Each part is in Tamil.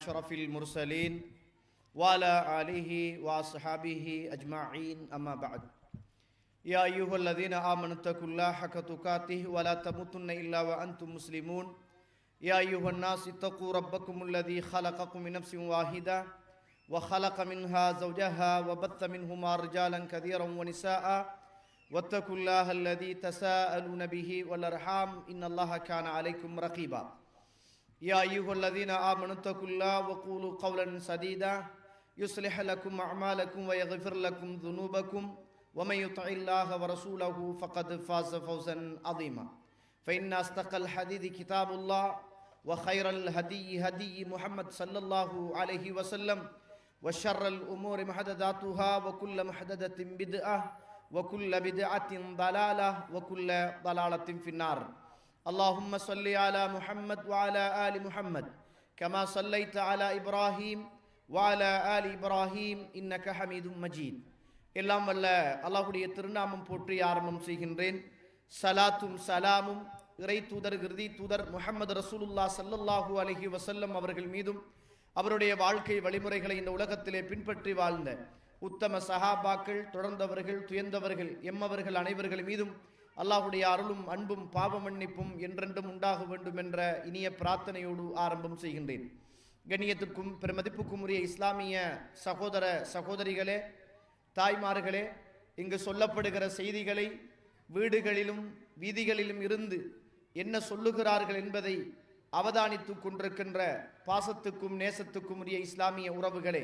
أشرف المرسلين وعلى آله وأصحابه أجمعين أما بعد يا أيها الذين آمنوا اتقوا الله حق تقاته ولا تموتن إلا وأنتم مسلمون يا أيها الناس اتقوا ربكم الذي خلقكم من نفس واحدة وخلق منها زوجها وبث منهما رجالا كثيرا ونساء واتقوا الله الذي تساءلون به والأرحام إن الله كان عليكم رقيبا يا أيها الذين آمنوا اتقوا الله وقولوا قولا سديدا يصلح لكم أعمالكم ويغفر لكم ذنوبكم ومن يطع الله ورسوله فقد فاز فوزا عظيما فإن أصدق الحديث كتاب الله وخير الهدي هدي محمد صلى الله عليه وسلم وشر الأمور محدثاتها وكل محدثة بدعة وكل بدعة ضلالة وكل ضلالة في النار اللهم صل على محمد وعلى آل محمد كما صليت على إبراهيم وعلى آل إبراهيم إنك حميد مجيد எல்லாம் வல்ல அல்லாஹ்வுடைய திருநாமம் போற்றி ஆரம்பம் செய்கின்றேன். சலாத்தும் சலாமும் இறை தூதர் கிருதி தூதர் முஹம்மது ரசூலுல்லாஹ் ஸல்லல்லாஹு அலைஹி வஸல்லம் அவர்கள் மீதும் அவருடைய வாழ்க்கை வழிமுறைகளை இந்த உலகத்திலே பின்பற்றி வாழ்ந்த உத்தம சஹாபாக்கள், தொடர்ந்தவர்கள், துயர்ந்தவர்கள், எம்மவர்கள் அனைவர்கள் மீதும் அல்லாஹுடைய அருளும் அன்பும் பாவ மன்னிப்பும் என்றென்றும் உண்டாக வேண்டும் என்ற இனிய பிரார்த்தனையோடு ஆரம்பம் செய்கின்றேன். கண்ணியத்திற்கும் பெருமதிப்புக்கும் உரிய இஸ்லாமிய சகோதர சகோதரிகளே, தாய்மார்களே, இங்கு சொல்லப்படுகிற செய்திகளை வீடுகளிலும் வீதிகளிலும் இருந்து என்ன சொல்லுகிறார்கள் என்பதை அவதானித்து கொண்டிருக்கின்ற பாசத்துக்கும் நேசத்துக்கும் உரிய இஸ்லாமிய உறவுகளே,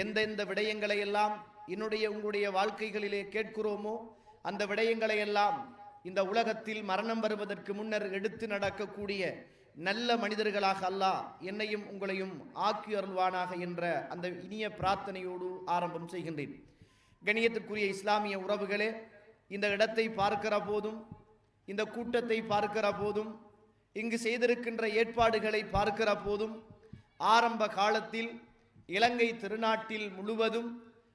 எந்தெந்த விடயங்களை எல்லாம் என்னுடைய உங்களுடைய வாழ்க்கைகளிலே கேட்கிறோமோ அந்த விடயங்களை எல்லாம் இந்த உலகத்தில் மரணம் வருவதற்கு முன்னர் எடுத்து நடக்கக்கூடிய நல்ல மனிதர்களாக அல்லாஹ் என்னையும் உங்களையும் ஆக்கி அருள்வானாக என்ற அந்த இனிய பிரார்த்தனையோடு ஆரம்பம் செய்கின்றேன். கண்ணியத்திற்குரிய இஸ்லாமிய உறவுகளே, இந்த இடத்தை பார்க்கிற போதும், இந்த கூட்டத்தை பார்க்கிற போதும், இங்கு செய்திருக்கின்ற ஏற்பாடுகளை பார்க்கிற போதும், ஆரம்ப காலத்தில் இலங்கை திருநாட்டில் முழுவதும்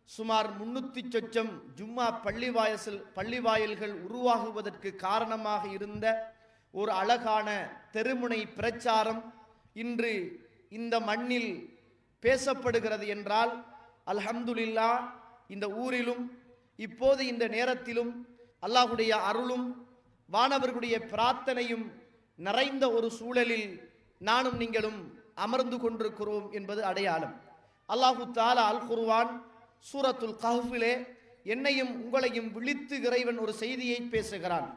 சுமார் 300 சொச்சம் ஜும்மா பள்ளிவாயல்கள் உருவாகுவதற்கு காரணமாக இருந்த ஒரு அழகான தெருமுனை பிரச்சாரம் இன்று இந்த மண்ணில் பேசப்படுகிறது என்றால் அல்ஹம்துலில்லாஹ், இந்த ஊரிலும் இப்போது இந்த நேரத்திலும் அல்லாஹ்வுடைய அருளும் வானவர்களுடைய பிரார்த்தனையும் நிறைந்த ஒரு சூழலில் நானும் நீங்களும் அமர்ந்து கொண்டிருக்கிறோம் என்பது அடையாளம். அல்லாஹு தஆலா அல் குர்ஆன் சூரத்துல் கஹ்ஃபிலே என்னையும் உங்களையும் விழித்து இறைவன் ஒரு செய்தியை பேசுகிறான்.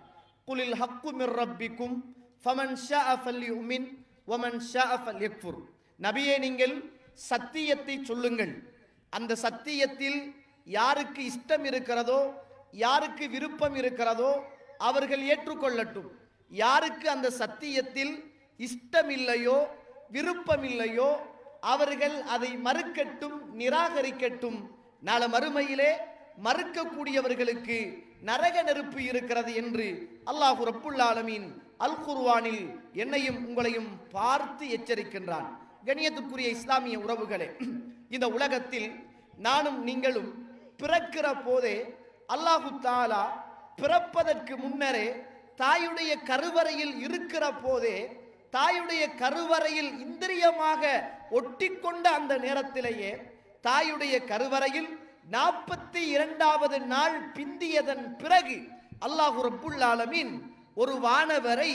குலில் ஹக்கு மிர் ரப்பிக்கும் ஃபமன் ஷாஅ ஃபல்யுமின் வமன் ஷாஅ ஃபல்யக்ஃபுர். நபியே, நீங்கள் சத்தியத்தை சொல்லுங்கள். அந்த சத்தியத்தில் யாருக்கு இஷ்டம் இருக்கிறதோ, யாருக்கு விருப்பம் இருக்கிறதோ அவர்கள் ஏற்றுக்கொள்ளட்டும். யாருக்கு அந்த சத்தியத்தில் இஷ்டமில்லையோ விருப்பமில்லையோ அவர்கள் அதை மறுக்கட்டும், நிராகரிக்கட்டும். நாளை மறுமையிலே மறுக்கக்கூடியவர்களுக்கு நரக நெருப்பு இருக்கிறது என்று அல்லாஹ் ரப்புல் ஆலமீன் அல் குர்ஆனில் என்னையும் உங்களையும் பார்த்து எச்சரிக்கின்றான். கண்ணியத்துக்குரிய இஸ்லாமிய உறவுகளே, இந்த உலகத்தில் நானும் நீங்களும் பிறக்கிற போதே அல்லாஹு தஆலா பிறப்பதற்கு முன்னரே தாயுடைய கருவறையில் இருக்கிற போதே, தாயுடைய கருவறையில் இந்திரியமாக ஒட்டிக்கொண்ட அந்த நேரத்திலேயே தாயுடைய கருவறையில் 42வது நாள் பிந்தியதன் பிறகு அல்லாஹ் ரப்புல் ஆலமீன் ஒரு வானவரை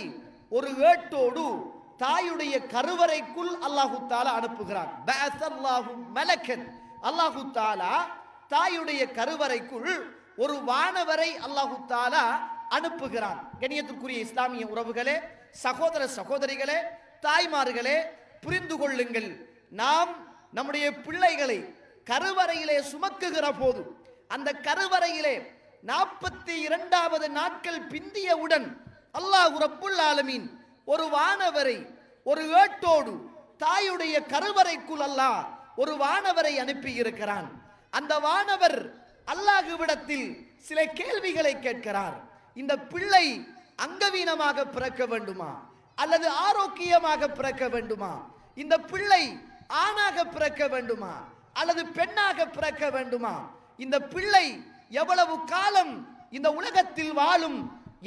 ஒரு ஏட்டோடு தாயுடைய கருவறைக்குள் அல்லாஹு தஆலா அனுப்புகிறான். பஅஸல்லாஹு மலக்கன். அல்லாஹு தஆலா தாயுடைய கருவறைக்குள் ஒரு வானவரை அல்லாஹு தஆலா அனுப்புகிறான். கண்ணியத்திற்குரிய இஸ்லாமிய உறவுகளே, சகோதர சகோதரிகளே, தாய்மார்களே, புரிந்து கொள்ளுங்கள். நாம் நம்முடைய பிள்ளைகளை கருவறையிலே சுமக்குகிற போது அந்த கருவறையிலே 42வது நாட்கள் பிந்தியவுடன் அல்லாஹ் ரப்புல் ஆலமீன் ஒரு வானவரை ஒரு ஏட்டோடு தாயுடைய கருவறைக்குள் அல்லாஹ் ஒரு வானவரை அனுப்பி இருக்கிறான். அந்த வானவர் அல்லாஹ்விடத்தில் சில கேள்விகளை கேட்கிறார். இந்த பிள்ளை அங்கவீனமாக பிறக்க வேண்டுமா அல்லது ஆரோக்கியமாக பிறக்க வேண்டுமா? இந்த பிள்ளை ஆணாக பிறக்க வேண்டுமா அல்லது பெண்ணாக பிறக்க வேண்டுமா? இந்த பிள்ளை எவ்வளவு காலம் இந்த உலகத்தில் வாழும்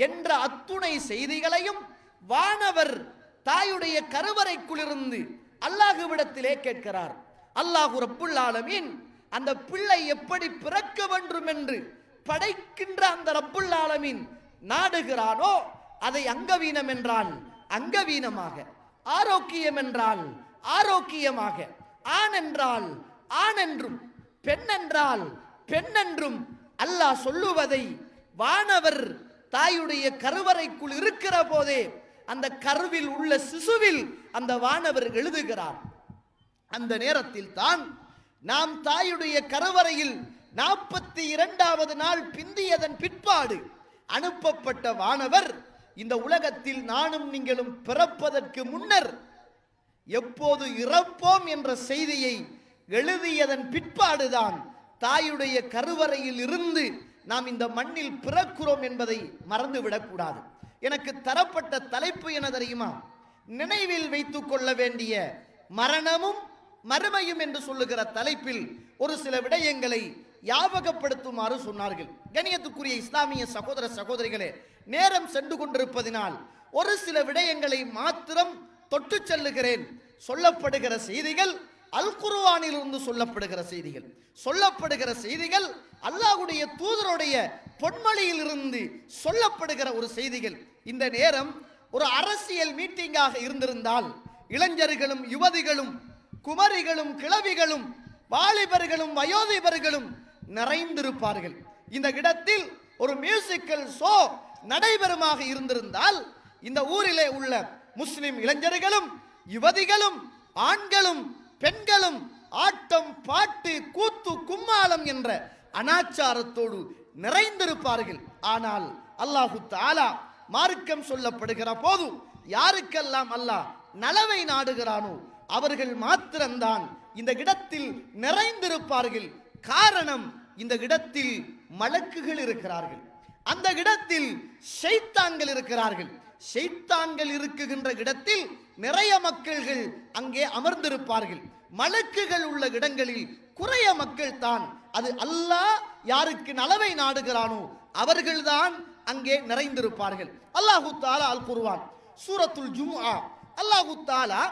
என்ற அத்துணை செய்திகளையும் வானவர் தாயுடைய கருவறைக்குள்ளிருந்து அல்லாஹ்விடத்திலே கேட்கிறார். அல்லாஹ் ரப்புல் ஆலமீன் அந்த பிள்ளை எப்படி பிறக்க வேண்டும் என்று படைக்கின்ற அந்த ரப்புல் ஆலமீன் நாடுகிறானோ அதை அங்கவீனம் என்றால் அங்கவீனமாக, ஆரோக்கியம் என்றால் ஆரோக்கியமாக, ஆண் என்றால் ஆண் என்றும் பெண் என்றால் பெண் என்றும் அல்லாஹ் சொல்லுவதை வானவர் தாயுடைய கருவறைக்குள் இருக்கிற போதே அந்த கருவில் உள்ள சிசுவில் அந்த வானவர் எழுதுகிறார். அந்த நேரத்தில் தான் நாம் தாயுடைய கருவறையில் 42வது நாள் பிந்தியதன் பிற்பாடு அனுப்பப்பட்ட வானவர் இந்த உலகத்தில் நானும் நீங்களும் பிறப்பதற்கு முன்னர் எப்போது இறப்போம் என்ற செய்தியை எழுதியதன் பிற்பாடுதான் தாயுடைய கருவறையில் இருந்து நாம் இந்த மண்ணில் பிறக்கிறோம் என்பதை மறந்துவிடக்கூடாது. எனக்கு தரப்பட்ட தலைப்பு என தெரியுமா? நினைவில் வைத்துக் கொள்ள வேண்டிய மரணமும் மறுமையும் என்று சொல்லுகிற தலைப்பில் ஒரு சில விடயங்களை ஞாபகப்படுத்துமாறு சொன்னார்கள். கண்ணியத்துக்குரிய இஸ்லாமிய சகோதர சகோதரிகளே, நேரம் சென்று கொண்டிருப்பதினால் ஒரு சில விடயங்களை மாத்திரம் தொட்டு செல்லுகிறேன். சொல்லப்படுகிற செய்திகள் அல் குர்ஆனில் இருந்து சொல்லப்படுகிற செய்திகள் அல்லாஹ்வுடைய தூதருடைய பொன்மொழியில் இருந்து சொல்லப்படுகிற ஒரு செய்திகள். இந்த நேரம் ஒரு அரசியல் மீட்டிங்காக இருந்திருந்தால் இளைஞர்களும் யுவதிகளும் குமரிகளும் கிழவிகளும் வாலிபர்களும் வயோதிபர்களும் நிறைந்திருப்பார்கள். இந்த இடத்தில் ஒரு மியூசிக்கல் ஷோ நடைபெறுமாக இருந்திருந்தால் இந்த ஊரிலே உள்ள முஸ்லிம் இளைஞர்களும் யுவதிகளும் ஆண்களும் பெண்களும் ஆட்டம் பாட்டு கூத்து கும்மாளம் என்ற அனாச்சாரத்தோடு நிறைந்திருப்பார்கள். ஆனால் அல்லாஹு தஆலா மார்க்கம் சொல்லப்படுகிற போது யாருக்கெல்லாம் அல்லாஹ் நலவை நாடுகிறானோ அவர்கள் மாத்திரம்தான் இந்த இடத்தில் நிறைந்திருப்பார்கள். காரணம், இந்த இடத்தில் மலக்குகள் இருக்கிறார்கள், அந்த இடத்தில் ஷைத்தான்கள் இருக்கிறார்கள். ஷைத்தான்கள் இருக்குகின்ற இடத்தில் நிறைய மக்கள்கள் அங்கே அமர்ந்திருப்பார்கள். மலக்குகள் உள்ள இடங்களில் குறைய மக்கள் தான். அது அல்லாஹ் யாருக்கு நலவை நாடுகிறானோ அவர்கள்தான் அங்கே நிறைந்திருப்பார்கள். அல்லாஹு தஆலா அல் குர்ஆன் சூரத்துல் ஜும்ஆ அல்லாஹு தஆலா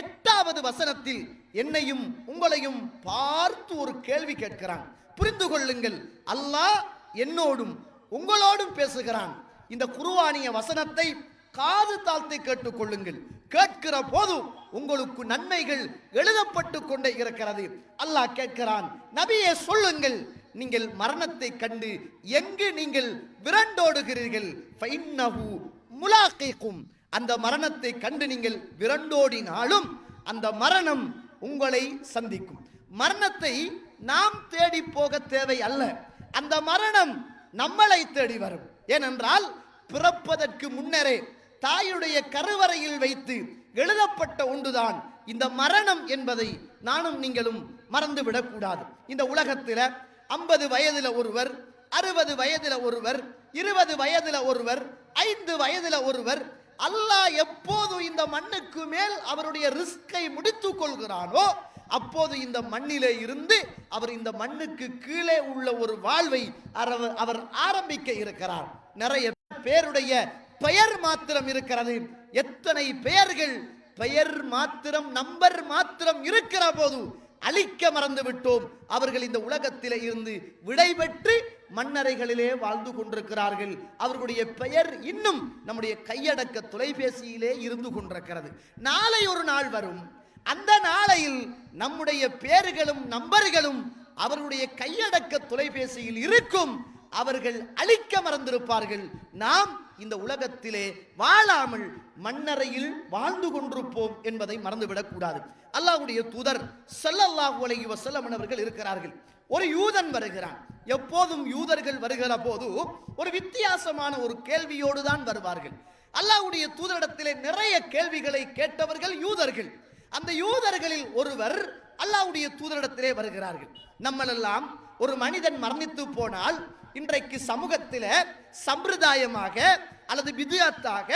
8வது வசனத்தில் என்னையும் உங்களையும் பார்த்து ஒரு கேள்வி கேட்கிறான். புரிந்து கொள்ளுங்கள், அல்லாஹ் என்னோடும் உங்களோடும் பேசுகிறான். இந்த குர்ஆனிய வசனத்தை காது தாழ்த்தி கேட்டுக் கொள்ளுங்கள். கேட்கிற போது உங்களுக்கு நன்மைகள் எழுதப்பட்டு கொண்டே இருக்கிறது. அல்லாஹ் கேட்கிறான், நபியே சொல்லுங்கள், நீங்கள் மரணத்தை கண்டு எங்கு நீங்கள் விரண்டோடுகிறீர்கள்? ஃபைன்னஹு முலாகிக்கும், அந்த மரணத்தை கண்டு நீங்கள் விரண்டோடினாலும் அந்த மரணம் உங்களை சந்திக்கும். மரணத்தை நாம் தேடி போக தேவை அல்ல, அந்த மரணம் நம்மளை தேடி வரும். ஏனென்றால் பிறப்பதற்கு முன்னரே தாயுடைய கருவறையில் வைத்து எழுதப்பட்ட ஒன்றுதான் இந்த மரணம் என்பதை நானும் நீங்களும் மறந்துவிடக்கூடாது. இந்த உலகத்தில் 50 வயதில் ஒருவர், 60 வயதில் ஒருவர், 20 வயதில் ஒருவர், 5 வயதில் ஒருவர், அல்லாஹ் எப்போது இந்த மண்ணுக்கு மேல் அவருடைய ரிஸ்கை முடித்துக் கொள்கிறானோ அப்போது இந்த மண்ணிலே இருந்து அவர் இந்த மண்ணுக்கு கீழே உள்ள ஒரு வாழ்வை அவர் ஆரம்பிக்க இருக்கிறார். நிறைய பேருடைய பெயர் மாத்திரம் இருக்கிறது. எத்தனை பெயர்கள், பெயர் மாத்திரம், நம்பர் மாத்திரம் இருக்கிற போது அழிக்க மறந்து விட்டோம். அவர்கள் இந்த உலகத்திலே இருந்து விடைபெற்று மண்ணறைகளிலே வாழ்ந்து கொண்டிருக்கிறார்கள். அவர்களுடைய பெயர் இன்னும் நம்முடைய கையடக்க தொலைபேசியிலே இருந்து கொண்டிருக்கிறது. நாளை ஒரு நாள் வரும், அந்த நாளையில் நம்முடைய பெயர்களும் நம்பர்களும் அவர்களுடைய கையடக்க தொலைபேசியில் இருக்கும். அவர்கள் அழிக்க மறந்திருப்பார்கள். நாம் இந்த உலகத்திலே வாழாமல் மண்ணறையில் வாழ்ந்து கொண்டிருப்போம் என்பதை மறந்துவிடக் கூடாது. அல்லாஹ்வுடைய தூதர் ஸல்லல்லாஹு அலைஹி வஸல்லம் அவர்கள் இருக்கிறார்கள். ஒரு யூதன் வருகிறான். எப்போதும் யூதர்கள் வருகிற போது ஒரு வித்தியாசமான ஒரு கேள்வியோடு தான் வருவார்கள். அல்லாஹ்வுடைய தூதரிடத்திலே நிறைய கேள்விகளை கேட்டவர்கள் யூதர்கள். அந்த யூதர்களில் ஒருவர் அல்லாஹ்வுடைய தூதரிடத்திலே வருகிறார்கள். நம்மளெல்லாம் ஒரு மனிதன் மரணித்து போனால் இன்றைக்கு சமூகத்தில் சம்பிரதாயமாக அல்லது பிதுஅத்தாக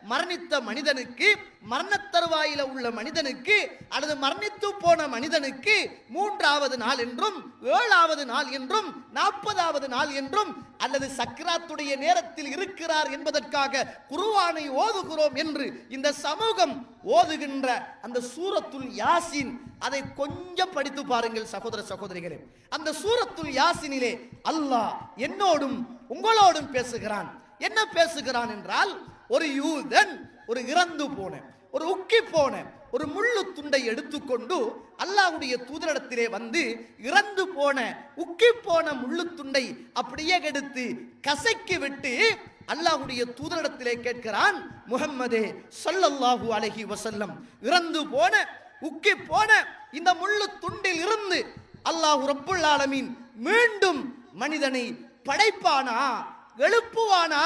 மரணித்த மனிதனுக்கு, மரணத்தருவாயில உள்ள மனிதனுக்கு அல்லது மரணித்து போன மனிதனுக்கு 3வது நாள் என்றும் 7வது நாள் என்றும் 40வது நாள் என்றும் அல்லது சக்ராத்துடைய நேரத்தில் இருக்கிறார் என்பதற்காக குர்ஆனை ஓதுகிறோம் என்று இந்த சமூகம் ஓதுகின்ற அந்த சூரத்துல் யாசின், அதை கொஞ்சம் படித்து பாருங்கள் சகோதர சகோதரிகளே. அந்த சூரத்துல் யாசினிலே அல்லாஹ் என்னோடும் உங்களோடும் பேசுகிறான். என்ன பேசுகிறான் என்றால், ஒரு யூதன் ஒரு இறந்து போன, ஒரு உக்கி போன ஒரு முள்ளு துண்டை எடுத்துக்கொண்டு அல்லாஹ்வுடைய தூதரிடத்திலே வந்து இறந்து போன உக்கி போன முள்ளு துண்டை அப்படியே எடுத்து கசக்கி விட்டு அல்லாஹ்வுடைய தூதரிடத்திலே கேட்கிறான், முஹம்மதே ஸல்லல்லாஹு அலைஹி வஸல்லம், இறந்து போன உக்கி போன இந்த முள்ளு துண்டில் இருந்து அல்லாஹ் ரப்புல் ஆலமீன் மீண்டும் மனிதனை படைப்பானா, எழுப்புவானா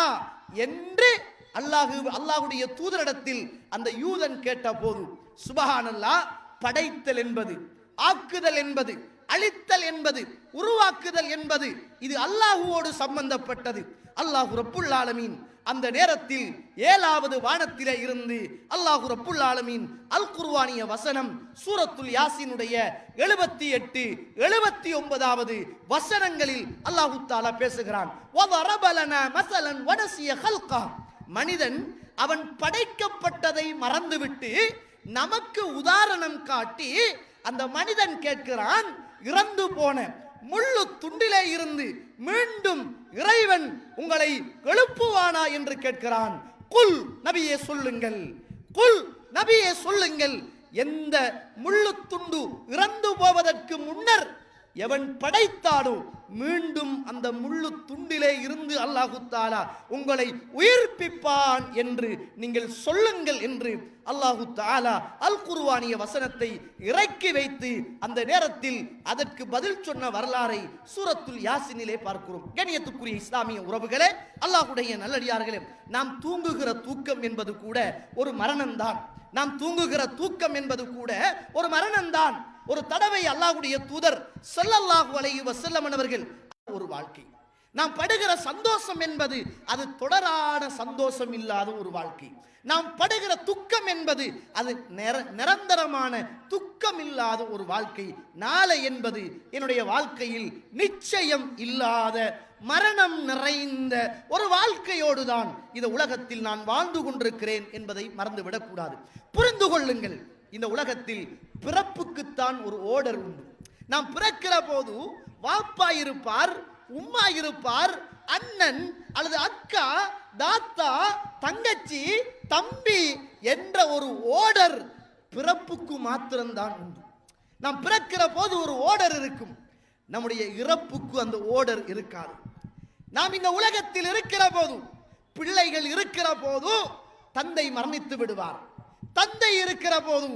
என்று அல்லாஹ்வுடைய தூதரிடத்தில் அந்த யூதன் கேட்ட போது, சுபஹானல்லாஹ், படைத்தல் என்பது, ஆக்குதல் என்பது, அழித்தல் என்பது, உருவாக்குதல் என்பது இது அல்லாஹ்வோடு சம்பந்தப்பட்டது. அல்லாஹ் ரப்புல் ஆலமீன் அந்த நேரத்தில் 7வது வானத்திலே இருந்து அல்லாஹ் ரப்புல் ஆலமீன் அல் குர்ஆனிய வசனம் சூரத்துல் யாசினுடைய 78 79வது வசனங்களில் அல்லாஹ் தஆலா பேசுகிறான். வதரப லனா மஸலன் வனசிய ஹல்கா, மனிதன் அவன் படைக்கப்பட்டதை மறந்துவிட்டு நமக்கு உதாரணம் காட்டி அந்த மனிதன் கேட்கிறான், இறந்து போன முள்ளு துண்டிலே இருந்து மீண்டும் இறைவன் உங்களை எழுப்புவானா என்று கேட்கிறான். குல், நபியே சொல்லுங்கள், குல், நபியே சொல்லுங்கள், எந்த முள்ளு துண்டு இறந்து போவதற்கு முன்னர் எவன் படைத்தானோ மீண்டும் அந்த முள்ளு துண்டிலே இருந்து அல்லாஹ் தஆலா உங்களை உயிர்ப்பிப்பான் என்று நீங்கள் சொல்லுங்கள் என்று அல்லாஹ் தஆலா அல் குர்ஆனிய வசனத்தை இறக்கி வைத்து அந்த நேரத்தில் அதற்கு பதில் சொன்ன வரலாறை சூரத்துல் யாசினிலே பார்க்கிறோம். கண்ணியத்துக்குரிய இஸ்லாமிய உறவுகளே, அல்லாஹ்வுடைய நல்லடியார்களே, நாம் தூங்குகிற தூக்கம் என்பது கூட ஒரு மரணம்தான். நாம் தூங்குகிற தூக்கம் என்பது கூட ஒரு மரணம்தான். ஒரு தடவை அல்லாஹ்வுடைய தூதர் ஸல்லல்லாஹு அலைஹி வஸல்லம் அவர்கள் ஒரு வாழ்க்கை, நாம் படுகிற சந்தோஷம் என்பது அது தொடரான சந்தோஷம் இல்லாத ஒரு வாழ்க்கை. நாம் படுகிற துக்கம் என்பது அது நிரந்தரமான துக்கம் இல்லாத ஒரு வாழ்க்கை. நாளை என்பது என்னுடைய வாழ்க்கையில் நிச்சயம் இல்லாத மரணம் நிறைந்த ஒரு வாழ்க்கையோடு தான் இந்த உலகத்தில் நான் வாழ்ந்து கொண்டிருக்கிறேன் என்பதை மறந்துவிடக் கூடாது. புரிந்து கொள்ளுங்கள், இந்த உலகத்தில் பிறப்புக்குத்தான் ஒரு ஓர்டர் உண்டு. நாம் பிறக்கிற போது வாப்பா இருப்பார், உம்மா இருப்பார், அண்ணன் அல்லது அக்கா, தாத்தா, தங்கச்சி, தம்பி என்ற ஒரு ஓர்டர் பிறப்புக்கு மாத்திரம்தான் உண்டு. நாம் பிறக்கிற போது ஒரு ஓர்டர் இருக்கும், நம்முடைய இறப்புக்கு அந்த ஓர்டர் இருக்காது. நாம் இந்த உலகத்தில் இருக்கிற போது, பிள்ளைகள் இருக்கிற போது தந்தை மரணித்து விடுவார், தந்தை இருக்கிற போது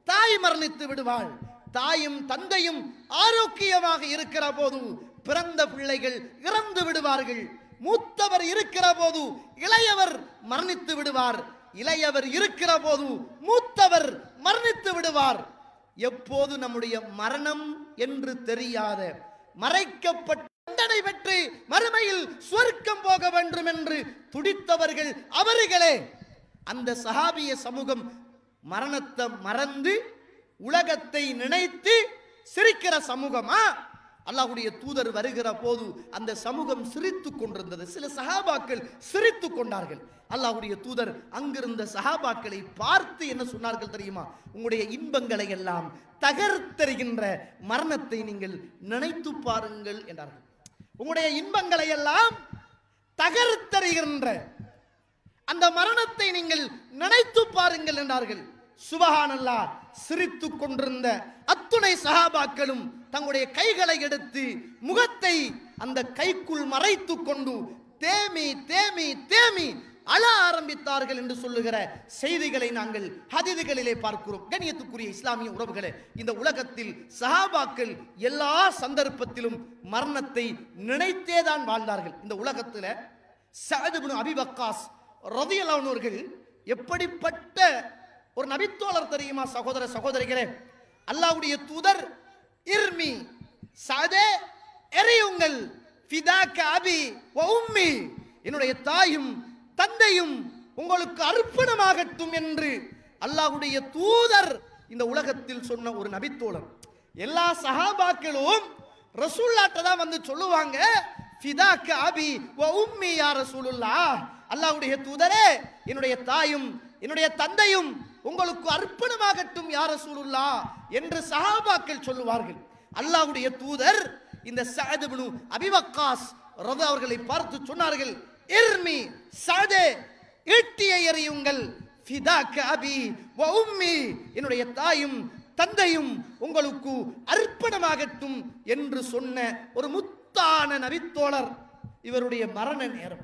தாய் மரணித்து விடுவாள், தாயும் தந்தையும் ஆரோக்கியமாக இருக்கிற போது பிறந்த பிள்ளைகள் இறந்து விடுவார்கள். மூத்தவர் இருக்கிற போது இளையவர் மரணித்து விடுவார், இளையவர் இருக்கிற போது மூத்தவர் மரணித்து விடுவார். எப்போது நம்முடைய மரணம் என்று தெரியாத, மறைக்கப்பட்ட தண்டனை பெற்று மறுமையில் சொர்க்கம் போக வேண்டும் என்று துடித்தவர்கள் அவர்களே. அந்த சஹாபிய சமூகம் மரணத்தை மறந்து உலகத்தை நினைத்து சிரிக்கிற சமூகமா? அல்லாஹ்வுடைய தூதர் வருகிற போது அந்த சமூகம் சிரித்துக் கொண்டிருந்தது. சில சஹாபாக்கள் சிரித்துக் கொண்டார்கள். அல்லாஹ்வுடைய தூதர் அங்கிருந்த சஹாபாக்களை பார்த்து என்ன சொன்னார்கள் தெரியுமா? உங்களுடைய இன்பங்களை எல்லாம் தகர்த்தெறிகின்ற மரணத்தை நீங்கள் நினைத்து பாருங்கள் என்றார்கள். உங்களுடைய இன்பங்களை எல்லாம் தகர்த்தெறிகின்ற அந்த மரணத்தை நீங்கள் நினைத்து பாருங்கள் என்றார்கள். சுபஹானல்லாஹ், சிரித்துக் கொண்டிருந்த அத்துணை சஹாபாக்களும் தங்களுடைய கைகளை எடுத்து முகத்தை அந்த கைக்குள் மறைத்துக் கொண்டு தேமி தேமி தேமி அழ ஆரம்பித்தார்கள் என்று சொல்லுகிற செய்திகளை நாங்கள் ஹதீதுகளிலே பார்க்கிறோம். கண்ணியத்துக்குரிய இஸ்லாமிய உறவுகளே, இந்த உலகத்தில் சஹாபாக்கள் எல்லா சந்தர்ப்பத்திலும் மரணத்தை நினைத்தேதான் வாழ்ந்தார்கள். இந்த உலகத்தில் சஅத் இப்னு அபி வக்காஸ் ரலியல்லாஹு அன்ஹு அவர்கள் எப்படிப்பட்ட ஒரு நபித்தோழர் தெரியுமா? சகோதர சகோதரிகளே, அல்லாஹ்வுடைய தூதர் இர்மி, சஅதே எரியுங்கள், ஃபிதாக அபி வ உம்மி, என்னுடைய தாயும் தந்தையும் உங்களுக்கு அர்ப்பணமாகட்டும் என்று அல்லாஹ்வுடைய தூதர் இந்த உலகத்தில் சொன்ன ஒரு நபித்தோழர். எல்லா சஹாபாக்களும் ரசூலுல்லாஹ்ட்ட தான் வந்து சொல்லுவாங்க, ஃபிதாக அபி வ உம்மி யா ரசூலுல்லாஹ், அல்லாஹ்வுடைய தூதரே என்னுடைய தாயும் என்னுடைய தந்தையும் உங்களுக்கு அர்ப்பணமாகட்டும் யா ரசூலுல்லாஹ் என்று சஹாபாக்கள் சொல்லுவார்கள். அல்லாஹ்வுடைய தூதர் இந்த சஅத் இப்னு அபி வக்காஸ் ரலியல்லாஹு அவர்களை பார்த்து சொன்னார்கள், இர்மி சஅதே, ஈட்டியை எறியுங்கள், ஃபிதாக அபி வ உம்மி, என்னுடைய தாயும் தந்தையும் உங்களுக்கு அர்ப்பணமாகட்டும் என்று சொன்ன ஒரு முத்தான நபித்தோழர். இவருடைய மரண நேரம்.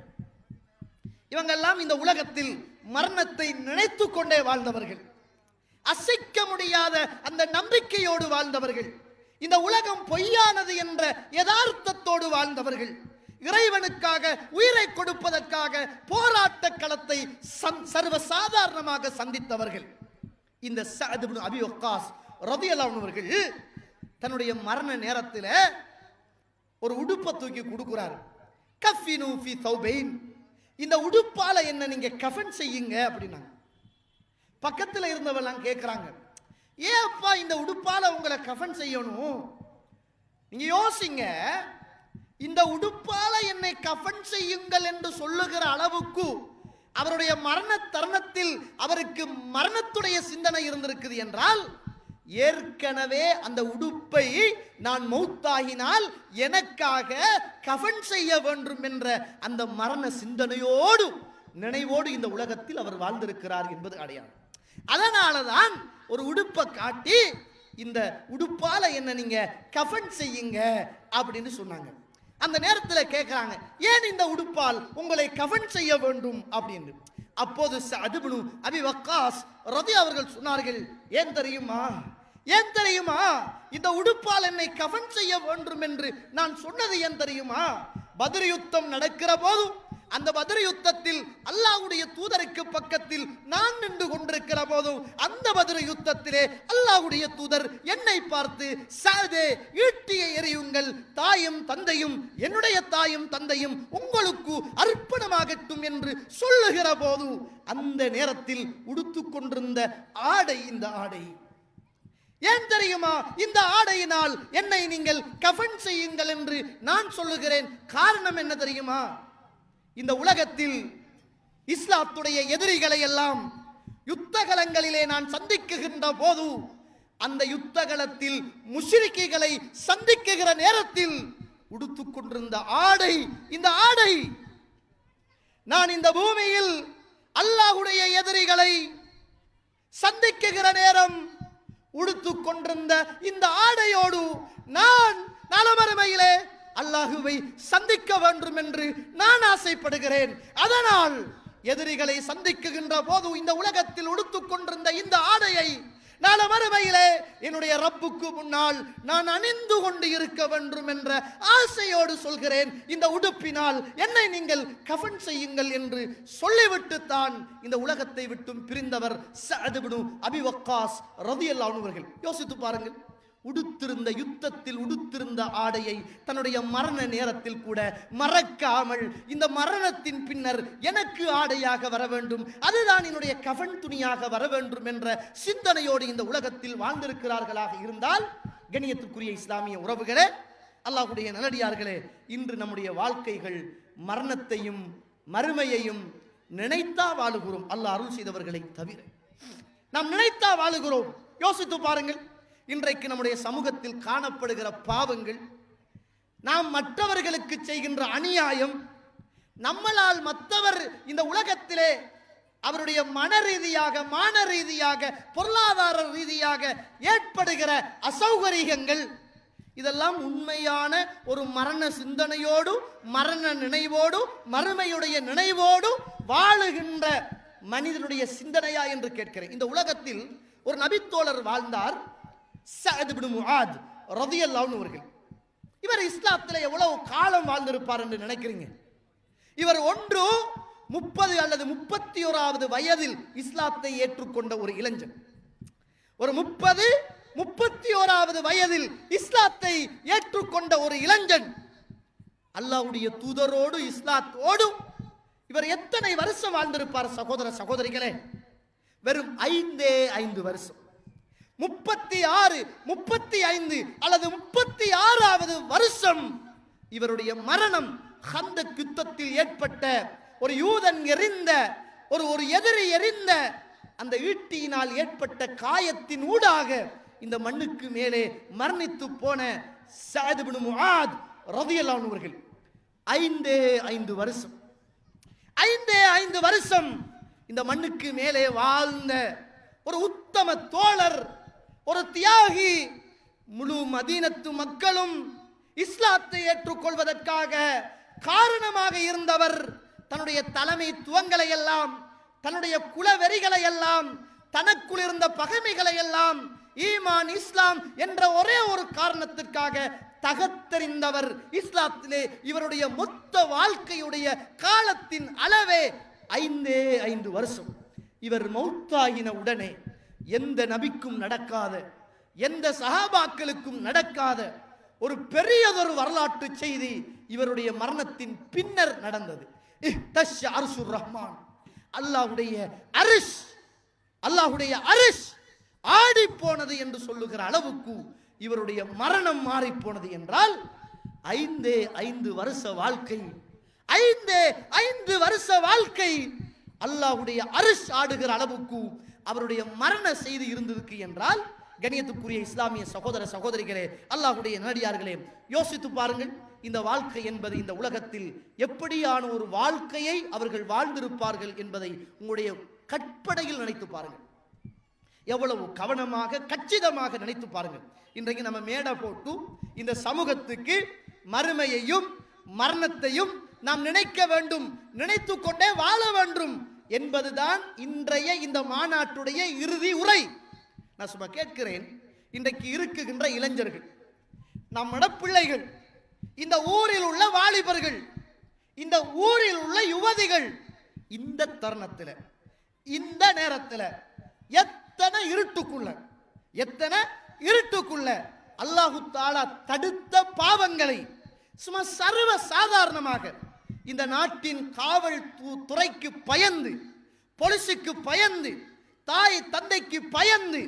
இவங்கெல்லாம் இந்த உலகத்தில் மரணத்தை நினைத்து கொண்டே வாழ்ந்தவர்கள், அசைக்க முடியாத அந்த நம்பிக்கையோடு வாழ்ந்தவர்கள், இந்த உலகம் பொய்யானது என்ற யதார்த்தத்தோடு வாழ்ந்தவர்கள், இறைவனுக்காக உயிரை கொடுப்பதற்காக போராட்ட களத்தை சர்வசாதாரணமாக சந்தித்தவர்கள். இந்த சஅத் இப்னு அபி வக்காஸ் ரலியல்லாஹு அன்ஹு அவர்கள் தன்னுடைய மரண நேரத்தில் ஒரு உடுப்பை தூக்கி கொடுக்கிறார். கஃபினு ஃபி தௌபைன், இந்த உடுப்பால என்ன நீங்க கஃபன் செய்யுங்க அப்படின்னாங்க. பக்கத்தில் இருந்தவெல்லாம் கேட்கிறாங்க, ஏப்பா இந்த உடுப்பால உங்களை கஃபன் செய்யணும்? நீங்க யோசிங்க, இந்த உடுப்பால என்னை கஃபன் செய்யுங்கள் என்று சொல்லுகிற அளவுக்கு அவருடைய மரண தருணத்தில் அவருக்கு மரணத்துடைய சிந்தனை இருந்திருக்குது என்றால், ஏற்கனவே அந்த உடுப்பை நான் மௌத்தாகினால் எனக்காக கஃபன் செய்ய வேண்டும் என்ற அந்த மரண சிந்தனையோடு நினைவோடு இந்த உலகத்தில் அவர் வாழ்ந்திருக்கிறார் என்பது அடையாளம். அதனாலதான் ஒரு உடுப்பை காட்டி இந்த உடுப்பால என்ன நீங்க கஃபன் செய்யுங்க அப்படின்னு சொன்னாங்க. அந்த நேரத்தில் கேட்கிறாங்க, ஏன் இந்த உடுப்பால் உங்களை கஃபன் செய்ய வேண்டும் அப்படின்னு. அப்போது சஅத் இப்னு அபி வக்காஸ் ரலியல்லாஹு அவர்கள் சொன்னார்கள், ஏன் தெரியுமா, ஏன் தெரியுமா, இந்த உடுப்பால் என்னை கஃபன் செய்ய வேண்டும் என்று நான் சொன்னது ஏன் தெரியுமா? பத்ர் யுத்தம் நடக்கிற போது அந்த பத்ர் யுத்தத்தில் அல்லாஹ்வுடைய தூதருக்கு பக்கத்தில் நான் நின்று கொண்டிருக்கிற போது அந்த பத்ர் யுத்தத்திலே அல்லாஹ்வுடைய தூதர் என்னை பார்த்து, சஅதே ஈட்டியை எறியுங்கள், தாயும் தந்தையும் என்னுடைய தாயும் தந்தையும் உங்களுக்கு அர்ப்பணமாகட்டும் என்று சொல்லுகிற போது அந்த நேரத்தில் உடுத்துக் கொண்டிருந்த ஆடை இந்த ஆடை. ஏன் தெரியுமா, இந்த ஆடையினால் என்னை நீங்கள் கஃபன் செய்யுங்கள் என்று நான் சொல்லுகிறேன். காரணம் என்ன தெரியுமா? இந்த உலகத்தில் இஸ்லாத்துடைய எதிரிகளை எல்லாம் யுத்தகலங்களிலே நான் சந்திக்குகின்ற போது, அந்த யுத்தகலத்தில் முஷ்ரிக்குகளை சந்திக்குகிற நேரத்தில் உடுத்துக் கொண்டிருந்த ஆடை இந்த ஆடை. நான் இந்த பூமியில் அல்லாஹ்வுடைய எதிரிகளை சந்திக்குகிற நேரம் உடுத்துக் கொண்டிருந்த இந்த ஆடையோடு நான் நாளமறுமையிலே அல்லாஹுவை சந்திக்க வேண்டும் என்று நான் ஆசைப்படுகிறேன். அதனால் எதிரிகளை சந்திக்குகின்ற போது இந்த உலகத்தில் உடுத்துக் கொண்டிருந்த இந்த ஆடையை நாளமறுமையிலே என்னுடைய ரப்புக்கு முன்னால் நான் அணிந்து கொண்டு இருக்க வேண்டும் என்ற ஆசையோடு சொல்கிறேன். இந்த உடுப்பினால் என்னை நீங்கள் கஃபன் செய்யுங்கள் என்று சொல்லிவிட்டு தான் இந்த உலகத்தை விட்டும் பிரிந்தவர் சஅத் இப்னு அபி வக்காஸ் ரலியல்லாஹு அன்ஹு அவர்கள். யோசித்து பாருங்கள், உடுத்திருந்த யுத்தத்தில் உடுத்திருந்த ஆடையை தன்னுடைய மரண நேரத்தில் கூட மறக்காமல், இந்த மரணத்தின் பின்னர் எனக்கு ஆடையாக வர வேண்டும், அதுதான் என்னுடைய கஃபன் துணியாக வர வேண்டும் என்ற சிந்தனையோடு இந்த உலகத்தில் வாழ்ந்திருக்கிறார்களாக இருந்தால், கண்ணியத்துக்குரிய இஸ்லாமிய உறவுகளே, அல்லாஹ்வுடைய நல்லடியார்களே, இன்று நம்முடைய வாழ்க்கைகள் மரணத்தையும் மறுமையையும் நினைத்தா வாழுகிறோம். அல்லாஹ் அருள் செய்தவர்களை தவிர நாம் நினைத்தா வாழுகிறோம். யோசித்து பாருங்கள், இன்றைக்கு நம்முடைய சமூகத்தில் காணப்படுகிற பாவங்கள், நாம் மற்றவர்களுக்கு செய்கின்ற அநியாயம், நம்மளால் மற்றவர் இந்த உலகத்திலே அவருடைய மன ரீதியாக மான ரீதியாக பொருளாதார ரீதியாக ஏற்படுகிற அசௌகரியங்கள், இதெல்லாம் உண்மையான ஒரு மரண சிந்தனையோடு மரண நினைவோடு மறுமையுடைய நினைவோடு வாழுகின்ற மனிதனுடைய சிந்தனையா என்று கேட்கிறேன். இந்த உலகத்தில் ஒரு நபித்தோழர் வாழ்ந்தார், சஅத் இப்னு முஆத் ரலியல்லாஹு அன்ஹு அவர்கள். இவர் இஸ்லாத்தில் எவ்வளவு காலம் வாழ்ந்திருப்பார் என்று நினைக்கிறீங்க? இவர் 30 அல்லது 31வது வயதில் இஸ்லாத்தை ஏற்றுக்கொண்ட ஒரு இளைஞன். ஒரு 31வது வயதில் இஸ்லாத்தை ஏற்றுக்கொண்ட ஒரு இளைஞன் அல்லாஹ்வுடைய தூதரோடு இஸ்லாத்தோடு இவர் எத்தனை வருஷம் வாழ்ந்திருப்பார் சகோதர சகோதரிகளே? வெறும் 5 வருஷம். 36, 35 அல்லது 36வது வருஷம் இவருடைய மரணம் கந்தக் யுத்தத்தில் ஏற்பட்ட ஒரு யூதன் எறிந்த ஒரு எதிரி எறிந்த அந்த ஈட்டியினால் ஏற்பட்ட காயத்தின் ஊடாக இந்த மண்ணுக்கு மேலே மரணித்து போன சஅத் இப்னு முஆத் ரலியல்லாஹு அன்ஹு அவர்கள் 5 வருஷம் 5 வருஷம் இந்த மண்ணுக்கு மேலே வாழ்ந்த ஒரு உத்தம தோழர், ஒரு தியாகி. முழு மதீனத்து மக்களும் இஸ்லாத்தை ஏற்றுக்கொள்வதற்காக காரணமாக இருந்தவர். தன்னுடைய தலைமைத்துவங்களை எல்லாம், தன்னுடைய குலவெறிகளை எல்லாம், தனக்குள் இருந்த பகைமைகளை எல்லாம் ஈமான் இஸ்லாம் என்ற ஒரே ஒரு காரணத்திற்காக தகத்தறிந்தவர். இஸ்லாத்திலே இவருடைய மொத்த வாழ்க்கையுடைய காலத்தின் அளவே 5 வருஷம். இவர் மௌத்தாகின உடனே எந்த நபிக்கும் நடக்காத, எந்த சஹாபாக்களுக்கும் நடக்காத ஒரு பெரியதொரு வரலாற்று செய்தி இவருடைய மரணத்தின் பின்னர் நடந்தது. அர்ஷுர் ரஹ்மான், அல்லாஹ்வுடைய அரிஷ் ஆடி போனது என்று சொல்லுகிற அளவுக்கு இவருடைய மரணம் மாறி போனது என்றால் 5 வருஷ வாழ்க்கை, 5 வருஷ வாழ்க்கை அல்லாஹ்வுடைய அரிஷ் ஆடுகிற அளவுக்கு அவருடைய மரண செய்தி இருந்திருக்கு என்றால், கண்ணியத்துக்குரிய இஸ்லாமிய சகோதர சகோதரிகளே, அல்லாஹ்வுடைய நல்லடியார்களே, யோசித்து பாருங்கள். இந்த வாழ்க்கை என்பது இந்த உலகத்தில் எப்படியான ஒரு வாழ்க்கையை அவர்கள் வாழ்ந்திருப்பார்கள் என்பதை உங்களுடைய கற்பனையில் நினைத்து பாருங்கள். எவ்வளவு கவனமாக கச்சிதமாக நினைத்து பாருங்கள். இன்றைக்கு நம்ம மேடை போட்டு இந்த சமூகத்துக்கு மறுமையையும் மரணத்தையும் நாம் நினைக்க வேண்டும், நினைத்து கொண்டே வாழ வேண்டும் என்பதுதான் இன்றைய இந்த மாநாட்டுடைய இறுதி உரை. நான் சும்மா கேட்கிறேன், இன்றைக்கு இருக்குகின்ற இளைஞர்கள், நம்மட பிள்ளைகள், இந்த ஊரில் உள்ள வாலிபர்கள், இந்த ஊரில் உள்ள யுவதிகள், இந்த தருணத்தில், இந்த நேரத்தில் எத்தனை இருட்டுக்குள்ள அல்லாஹு தஆலா தடுத்த பாவங்களை சும்மா சர்வ சாதாரணமாக இந்த நாட்டின் காவல் துறைக்கு பயந்து, போலீசுக்கு பயந்து, தாய் தந்தைக்கு பயந்து,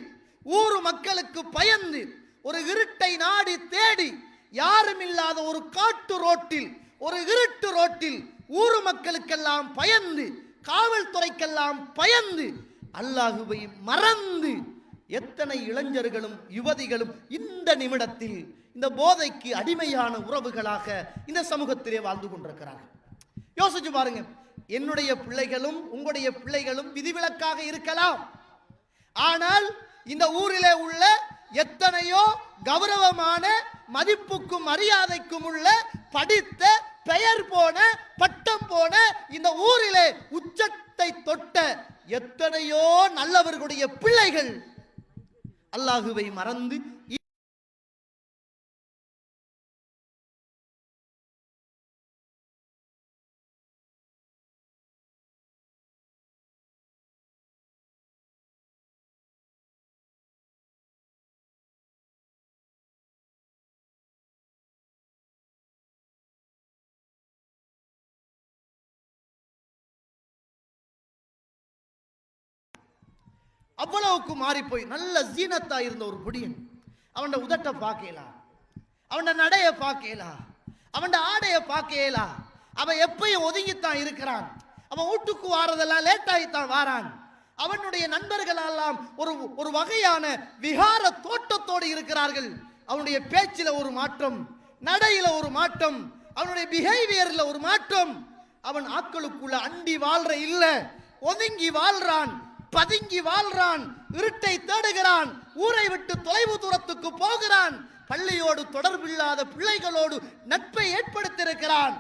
ஊர் மக்களுக்கு பயந்து, ஒரு இருட்டை நாடி தேடி யாரும் இல்லாத ஒரு காட்டு ரோட்டில், ஒரு இருட்டு ரோட்டில் ஊர் மக்களுக்கெல்லாம் பயந்து, காவல்துறைக்கெல்லாம் பயந்து, அல்லாஹுவை மறந்து எத்தனை இளைஞர்களும் யுவதிகளும் இந்த நிமிடத்தில் இந்த போதைக்கு அடிமையான உறவுகளாக இந்த சமூகத்திலே வாழ்ந்து கொண்டிருக்கிறார்கள். யோசிச்சு பாருங்க. என்னுடைய பிள்ளைகளும் உங்களுடைய பிள்ளைகளும் விதிவிலக்காக இருக்கலாம். ஆனால் இந்த ஊரிலே உள்ள எத்தனையோ கௌரவமான மதிப்புக்கும் மரியாதைக்கும் உள்ள படித்த பெயர் போன பட்டம் போன இந்த ஊரிலே உச்சத்தை தொட்ட எத்தனையோ நல்லவர்களுடைய பிள்ளைகள் அல்லாஹுவை மறந்து அவ்வளவுக்கு மாறி போய் நல்ல ஜீனத்தா இருந்த ஒரு புடியன், அவன் உதட்ட பார்க்கலாம், அவன் நடைய பார்க்கலாம், அவன் ஆடைய பார்க்கலாம், அவன் எப்பயும் ஒதுங்கித்தான் இருக்கிறான். அவன் வீட்டுக்கு வாரதெல்லாம் லேட்டாகித்தான் வாரான். அவனுடைய நண்பர்கள் எல்லாம் ஒரு வகையான விகார தோட்டத்தோடு இருக்கிறார்கள். அவனுடைய பேச்சில ஒரு மாற்றம், நடையில ஒரு மாற்றம், அவனுடைய பிஹேவியர்ல ஒரு மாற்றம். அவன் ஆட்களுக்குள்ள அண்டி வாழ்ற இல்ல, ஒதுங்கி வாழ்றான், பதுங்கி வாழ்றான், இருட்டை தேடுகிறான், ஊரை விட்டு தொலைவு தூரத்துக்கு போகிறான், பள்ளியோடு தொடர்பில்லாத பிள்ளைகளோடு நட்பை ஏற்படுத்தியிருக்கிறான்.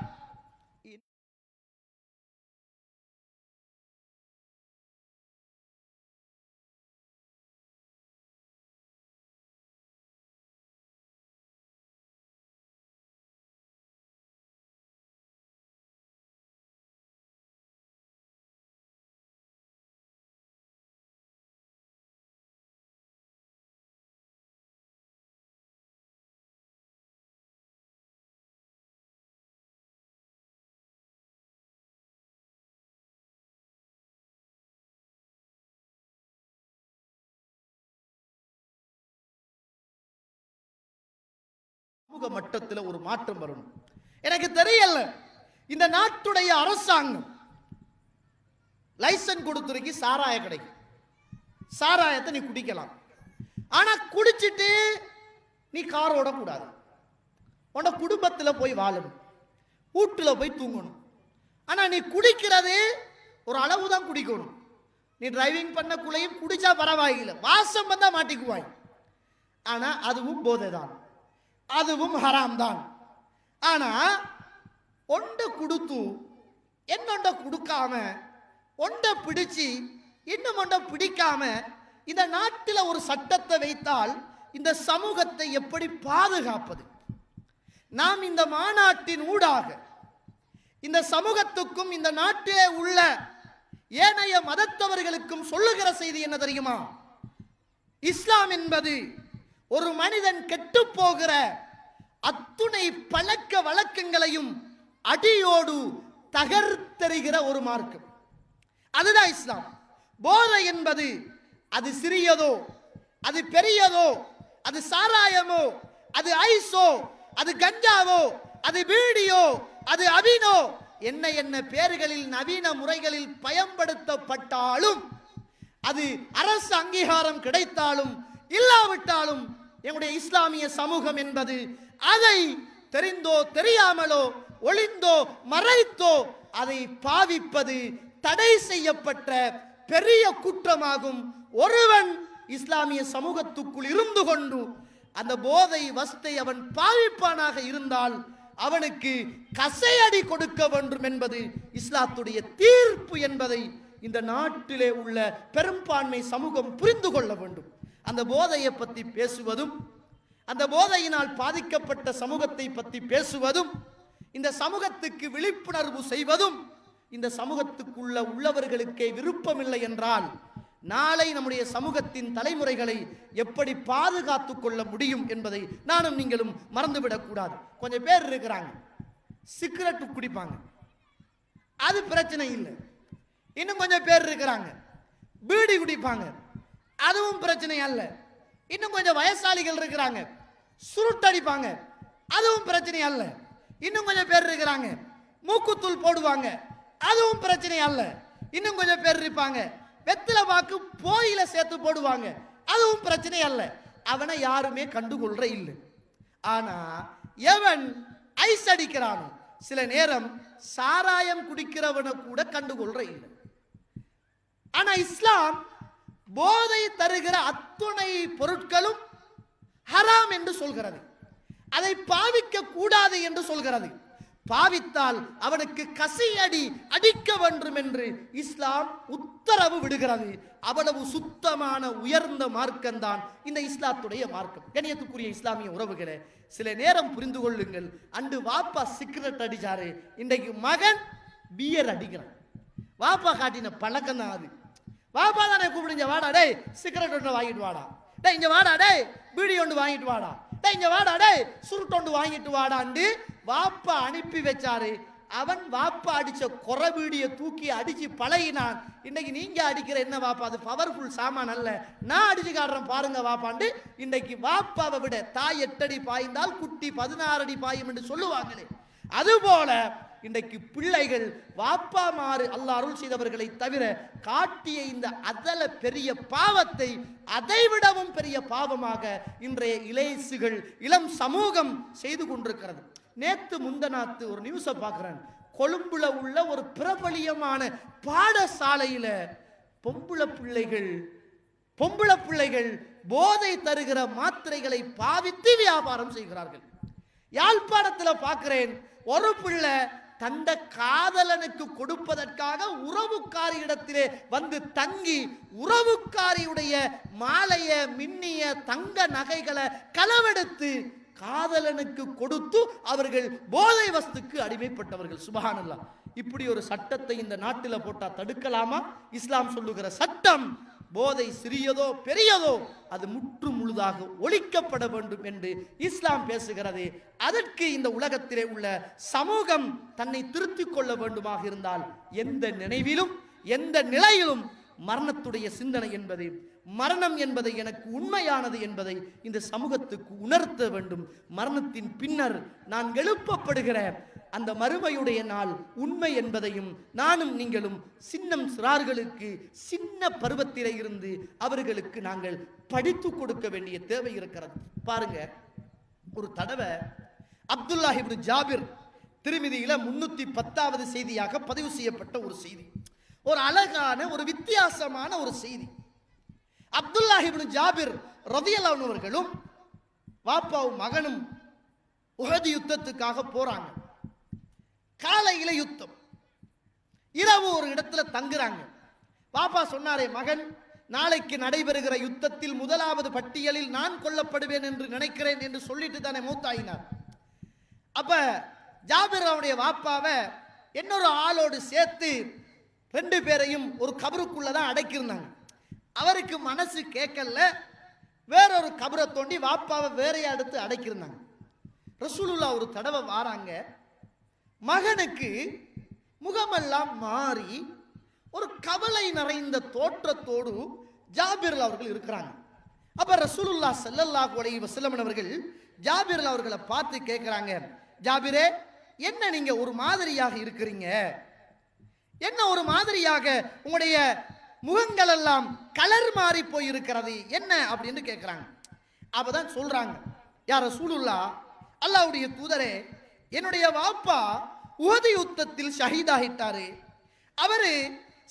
மட்டத்தில் ஒரு மாற்றம் வரணும். எனக்கு தெரியல, இந்த நாட்டுடைய அரசாங்கம் லைசன்ஸ் கொடுத்துருக்கு சாராய கடைக்கு. சாராயத்தை நீ குடிக்கலாம், ஆனா குடிச்சிட்டு நீ கார் ஓடக்கூடாது. உன்னோட குடும்பத்தில் போய் வாழணும், வீட்டில் போய் தூங்கணும். ஆனா நீ குடிக்கிறது ஒரு அளவு தான் குடிக்கணும். நீ டிரைவிங் பண்ணக்குள்ளையும் குடிச்சா பரவாயில்லை, வாசம் வந்தா மாட்டிக்குவாய். ஆனா அதுவும் போதை தான், அதுவும் ஹராம் தான். ஆனா ஒண்ட கொடுத்து என்னொண்ட கொடுக்காம, ஒண்ட பிடிச்சு இன்னும் ஒண்ட பிடிக்காம இந்த நாட்டில் ஒரு சட்டத்தை வைத்தால் இந்த சமூகத்தை எப்படி பாதுகாப்பது? நாம் இந்த மாநாட்டின் ஊடாக இந்த சமூகத்துக்கும் இந்த நாட்டிலே உள்ள ஏனைய மதத்தவர்களுக்கும் சொல்லுகிற செய்தி என்ன தெரியுமா? இஸ்லாம் என்பது ஒரு மனிதன் கெட்டு போகிற அத்துணை பழக்க வழக்கங்களையும் அடியோடு தகர்த்தெறிகிற ஒரு மார்க்கம். அதுதான் இஸ்லாம். போதை என்பது அது சிறியதோ, அது பெரியதோ, அது சாராயமோ, அது ஐஸோ, அது கஞ்சாவோ, அது பீடியோ, அது அபினோ, என்ன என்ன பேர்களில் நவீன முறைகளில் பயன்படுத்தப்பட்டாலும், அது அரசு அங்கீகாரம் கிடைத்தாலும் இல்லாவிட்டாலும், எங்களுடைய இஸ்லாமிய சமூகம் என்பது அதை தெரிந்தோ தெரியாமலோ ஒளிந்தோ மறைத்தோ அதை பாவிப்பது தடை செய்யப்பட்ட பெரிய குற்றமாகும். ஒருவன் இஸ்லாமிய சமூகத்துக்குள் இருந்து கொண்டு அந்த போதை வஸ்தை அவன் பாவிப்பானாக இருந்தால் அவனுக்கு கசையடி கொடுக்க வேண்டும் என்பது இஸ்லாத்துடைய தீர்ப்பு என்பதை இந்த நாட்டிலே உள்ள பெரும்பான்மை சமூகம் புரிந்து கொள்ள வேண்டும். அந்த போதையை பற்றி பேசுவதும், அந்த போதையினால் பாதிக்கப்பட்ட சமூகத்தை பற்றி பேசுவதும், இந்த சமூகத்துக்கு விழிப்புணர்வு செய்வதும், இந்த சமூகத்துக்குள்ள உள்ளவர்களுக்கே விருப்பமில்லை என்றால் நாளை நம்முடைய சமூகத்தின் தலைமுறைகளை எப்படி பாதுகாத்துக் கொள்ள முடியும் என்பதை நானும் நீங்களும் மறந்துவிடக் கூடாது. கொஞ்சம் பேர் இருக்கிறாங்க, சிகரெட் குடிப்பாங்க, அது பிரச்சனை இல்லை. இன்னும் கொஞ்சம் பேர் இருக்கிறாங்க, பீடி குடிப்பாங்க, அதுவும் பிரச்சனை அல்ல. இன்னும் கொஞ்சம் வயசாளிகள் இருக்கிறாங்க, சுருட்டடிப்பாங்க, அதுவும் பிரச்சனை அல்ல. இன்னும் கொஞ்சம் பேர் இருக்கிறாங்க, மூக்குத்தூள் போடுவாங்க, அதுவும் பிரச்சனை அல்ல. இன்னும் கொஞ்சம் பேர் இருப்பாங்க, வெத்தில பாக்கு போயில சேர்த்து போடுவாங்க, அதுவும் பிரச்சனை அல்ல. அவனை யாருமே கண்டுகொள்ற இல்லை. ஆனா எவன் ஐஸ் அடிக்கிறானோ, சில நேரம் சாராயம் குடிக்கிறவனை கூட கண்டுகொள்ற இல்லை. ஆனா இஸ்லாம் போதை தருகிற அத்துணை பொருட்களும் ஹராம் என்று சொல்கிறது, அதை பாவிக்க கூடாது என்று சொல்கிறது. பாவித்தால் அவனுக்கு கசையடி அடிக்க வேண்டும் என்று இஸ்லாம் உத்தரவு விடுகிறது. அவ்வளவு சுத்தமான உயர்ந்த மார்க்கம் தான் இந்த இஸ்லாத்துடைய மார்க்கம். கண்ணியத்துக்குரிய இஸ்லாமிய உறவுகளே, சில நேரம் புரிந்து கொள்ளுங்கள். அன்று வாப்பா சிகரெட் அடிச்சாரு, இன்றைக்கு மகன் பியர் அடிக்கிறான். வாப்பா காட்டின பழக்கம் தான் அது. வாப்பா தானே கூப்பிடுங்க, வாடா டே சிகரெட் ஒன்று வாங்கிட்டு வாடா, டே இங்க வாடா டே பீடி ஒன்று வாங்கிட்டு வாடா, டே இங்க வாடா டே சுருட்டொண்டு வாங்கிட்டு வாடான்னு வாப்பா அனுப்பி வச்சாரு. அவன் வாப்பா அடிச்ச குறை பீடியை தூக்கி அடிச்சு பழகினான். இன்னைக்கு நீங்க அடிக்கிற என்ன வாப்பா, அது பவர்ஃபுல் சாமான் அல்ல, நான் அடிச்சு காட்டுறேன் பாருங்க வாப்பாண்டு. இன்னைக்கு வாப்பாவை விட தாய் 8 அடி பாய்ந்தால் குட்டி 16 அடி பாயும் என்று சொல்லுவாங்களே, அதுபோல இன்றைக்கு பிள்ளைகள் வாப்பா மாறு அல்லாஹ் அருள் செய்தவர்களை தவிர காட்டிய இந்த அதல பெரிய பாவத்தை அதைவிடவும் பெரிய பாவமாக இன்றைய இளைசுகள் இளம் சமூகம் செய்து கொண்டிருக்கிறது. நேத்து முந்தநாத்து ஒரு நியூஸை பார்க்கிறேன். கொழும்புல உள்ள ஒரு பிரபலியமான பாடசாலையில பொம்பளை பிள்ளைகள் போதை தருகிற மாத்திரைகளை பாவித்து வியாபாரம் செய்கிறார்கள். யாழ்ப்பாணத்தில் பார்க்கிறேன், ஒரு பிள்ளை தந்த காதலனுக்கு கொடுப்பதற்காக உறவுக்காரி இடத்திலே வந்து தங்கி உறவுக்காரியுடைய மாலைய மின்னிய தங்க நகைகளை களவெடுத்து காதலனுக்கு கொடுத்து அவர்கள் போதை வஸ்துக்கு அடிமைப்பட்டவர்கள். சுப்ஹானல்லாஹ். இப்படி ஒரு சட்டத்தை இந்த நாட்டில் போட்டா தடுக்கலாமா? இஸ்லாம் சொல்லுகிற சட்டம், போதை சிறியதோ பெரியதோ அது முற்று முழுதாக ஒழிக்கப்பட வேண்டும் என்று இஸ்லாம் பேசுகிறது. அதற்கு இந்த உலகத்திலே உள்ள சமூகம் தன்னை திருத்திக் கொள்ள வேண்டுமாக இருந்தால் எந்த நினைவிலும் எந்த நிலையிலும் மரணத்துடைய சிந்தனை என்பது மரணம் என்பதை எனக்கு உண்மையானது என்பதை இந்த சமூகத்துக்கு உணர்த்த வேண்டும். மரணத்தின் பின்னர் நான் எழுப்பப்படுகிற அந்த மறுமையுடைய நாள் உண்மை என்பதையும் நானும் நீங்களும் சின்னம் சிறார்களுக்கு சின்ன பருவத்திலே இருந்து அவர்களுக்கு நாங்கள் படித்து கொடுக்க வேண்டிய தேவை இருக்கிறது. பாருங்க, ஒரு தடவை அப்துல்லாஹ் இப்னு ஜாபிர் திருமிதியில 310வது செய்தியாக பதிவு செய்யப்பட்ட ஒரு செய்தி, ஒரு அழகான ஒரு வித்தியாசமான ஒரு செய்தி. அப்துல்லாஹ் இப்னு ஜாபிர் ரலியல்லாஹு அன்ஹு அவர்களும் வாப்பாவும் மகனும் உஹது யுத்தத்துக்காக போறாங்க. காலையில யுத்தம், இரவு ஒரு இடத்துல தங்குறாங்க. பாப்பா சொன்னாரே, மகன் நாளைக்கு நடைபெறுகிற யுத்தத்தில் முதலாவது பட்டியலில் நான் கொல்லப்படுவேன் என்று நினைக்கிறேன் என்று சொல்லிட்டு தானே மூத்தாயினார். அப்ப ஜாபிர் அவருடைய வாப்பாவை இன்னொரு ஆளோடு சேர்த்து 2 பேரையும் ஒரு கபருக்குள்ளதான் அடைக்கிருந்தாங்க. அவருக்கு மனசு கேட்கல, வேறொரு கபரை தோண்டி வாப்பாவை வேறையா எடுத்து அடைக்கிருந்தாங்க. ரசூலுல்லாஹ் ஒரு தடவை வாராங்க, மகனுக்கு முகமெல்லாம் மாறி ஒரு கவலை நிறைந்த தோற்றத்தோடு ஜாபிர் அவர்கள் இருக்கிறாங்க. அப்ப ரசூலுல்லாஹ் ஸல்லல்லாஹு அலைஹி வஸல்லம் அவர்கள் ஜாபிர் அவர்களை பார்த்து கேட்கிறாங்க, ஜாபிரே, என்ன நீங்க ஒரு மாதிரியாக இருக்கிறீங்க? என்ன ஒரு மாதிரியாக உங்களுடைய முகங்கள் எல்லாம் கலர் மாறி போய் இருக்கிறது என்ன அப்படின்னு கேட்கிறாங்க. அப்பதான் சொல்றாங்க, யா ரசூலுல்லாஹ், அல்லாஹ்வுடைய தூதரே, என்னுடைய வாப்பா உஹது யுத்தத்தில் ஷஹீதாகிட்டாரு. அவரு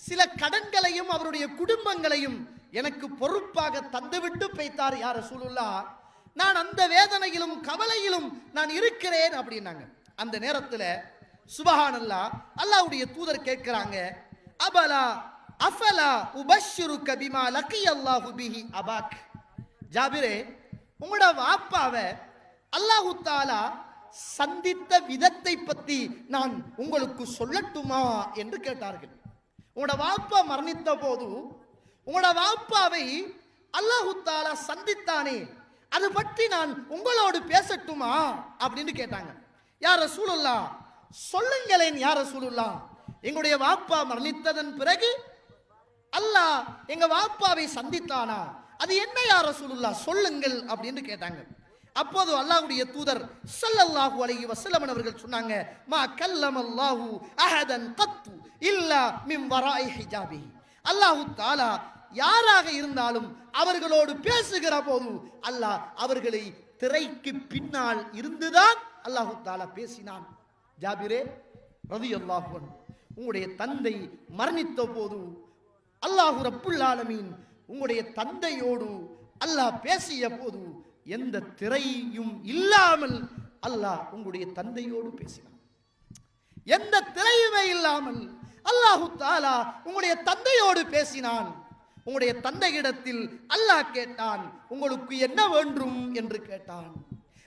சில கடன்களையும் அவருடைய குடும்பங்களையும் எனக்கு பொறுப்பாக தந்துவிட்டு போய்த்தார் யா ரசூலுல்லாஹ். நான் அந்த வேதனையிலும் கவலையிலும் நான் இருக்கிறேன் அப்படின்னாங்க. அந்த நேரத்தில் சுபஹானல்லாஹ், அல்லாஹ்வுடைய தூதர் கேட்கிறாங்க, அபலா அஃபலா உபஷ்ஷிருக பிமா லக்கியல்லாஹு பிஹி அபாக். ஜாபிரே, உங்களோட வாப்பாவை அல்லாஹ் தஆலா சந்தித்த விதத்தை பற்றி நான் உங்களுக்கு சொல்லட்டுமா என்று கேட்டார்கள். உங்களோட வாப்பா மரணித்த போது உங்களோட வாப்பாவை அல்லாஹ் தஆலா சந்தித்தானே, அது பற்றி நான் உங்களோடு பேசட்டுமா அப்படின்னு கேட்டாங்க. யா ரசூலுல்லாஹ், சொல்லுங்களேன் யா ரசூலுல்லாஹ், எங்களுடைய வாப்பா மரணித்ததன் பிறகு அல்லாஹ் எங்க வாப்பாவை சந்தித்தானா, அது என்ன யா ரசூலுல்லாஹ் சொல்லுங்கள் அப்படின்னு கேட்டாங்க. அப்போது அல்லாஹ்வுடைய தூதர் ஸல்லல்லாஹு அலைஹி வஸல்லம் அவர்கள் சொன்னாங்க, மா கல்லமல்லாஹு அஹதன் கத்து இல்லா மின் வராஇ ஹிஜாபி. அல்லாஹ் தஆலா யாராக இருந்தாலும் அவர்களோடு பேசுகிற போது அல்லாஹ் அவர்களை திரைக்கு பின்னால் இருந்துதான் அல்லாஹ் தஆலா பேசினான். ஜாபிரே ரலியல்லாஹு அன்ஹு, உங்களுடைய தந்தை மரணித்த போது அல்லாஹ் ரப்புல் ஆலமீன் உங்களுடைய தந்தையோடு அல்லாஹ் பேசிய போது எந்த திரையும் இல்லாமல் அல்லாஹ் உங்களுடைய தந்தையோடு பேசினான். எந்த திரையுமே இல்லாமல் அல்லாஹ் தஆலா உங்களுடைய தந்தையோடு பேசினான். உங்களுடைய தந்தையிடத்தில் அல்லாஹ் கேட்டான், உங்களுக்கு என்ன வேண்டும் என்று கேட்டான்.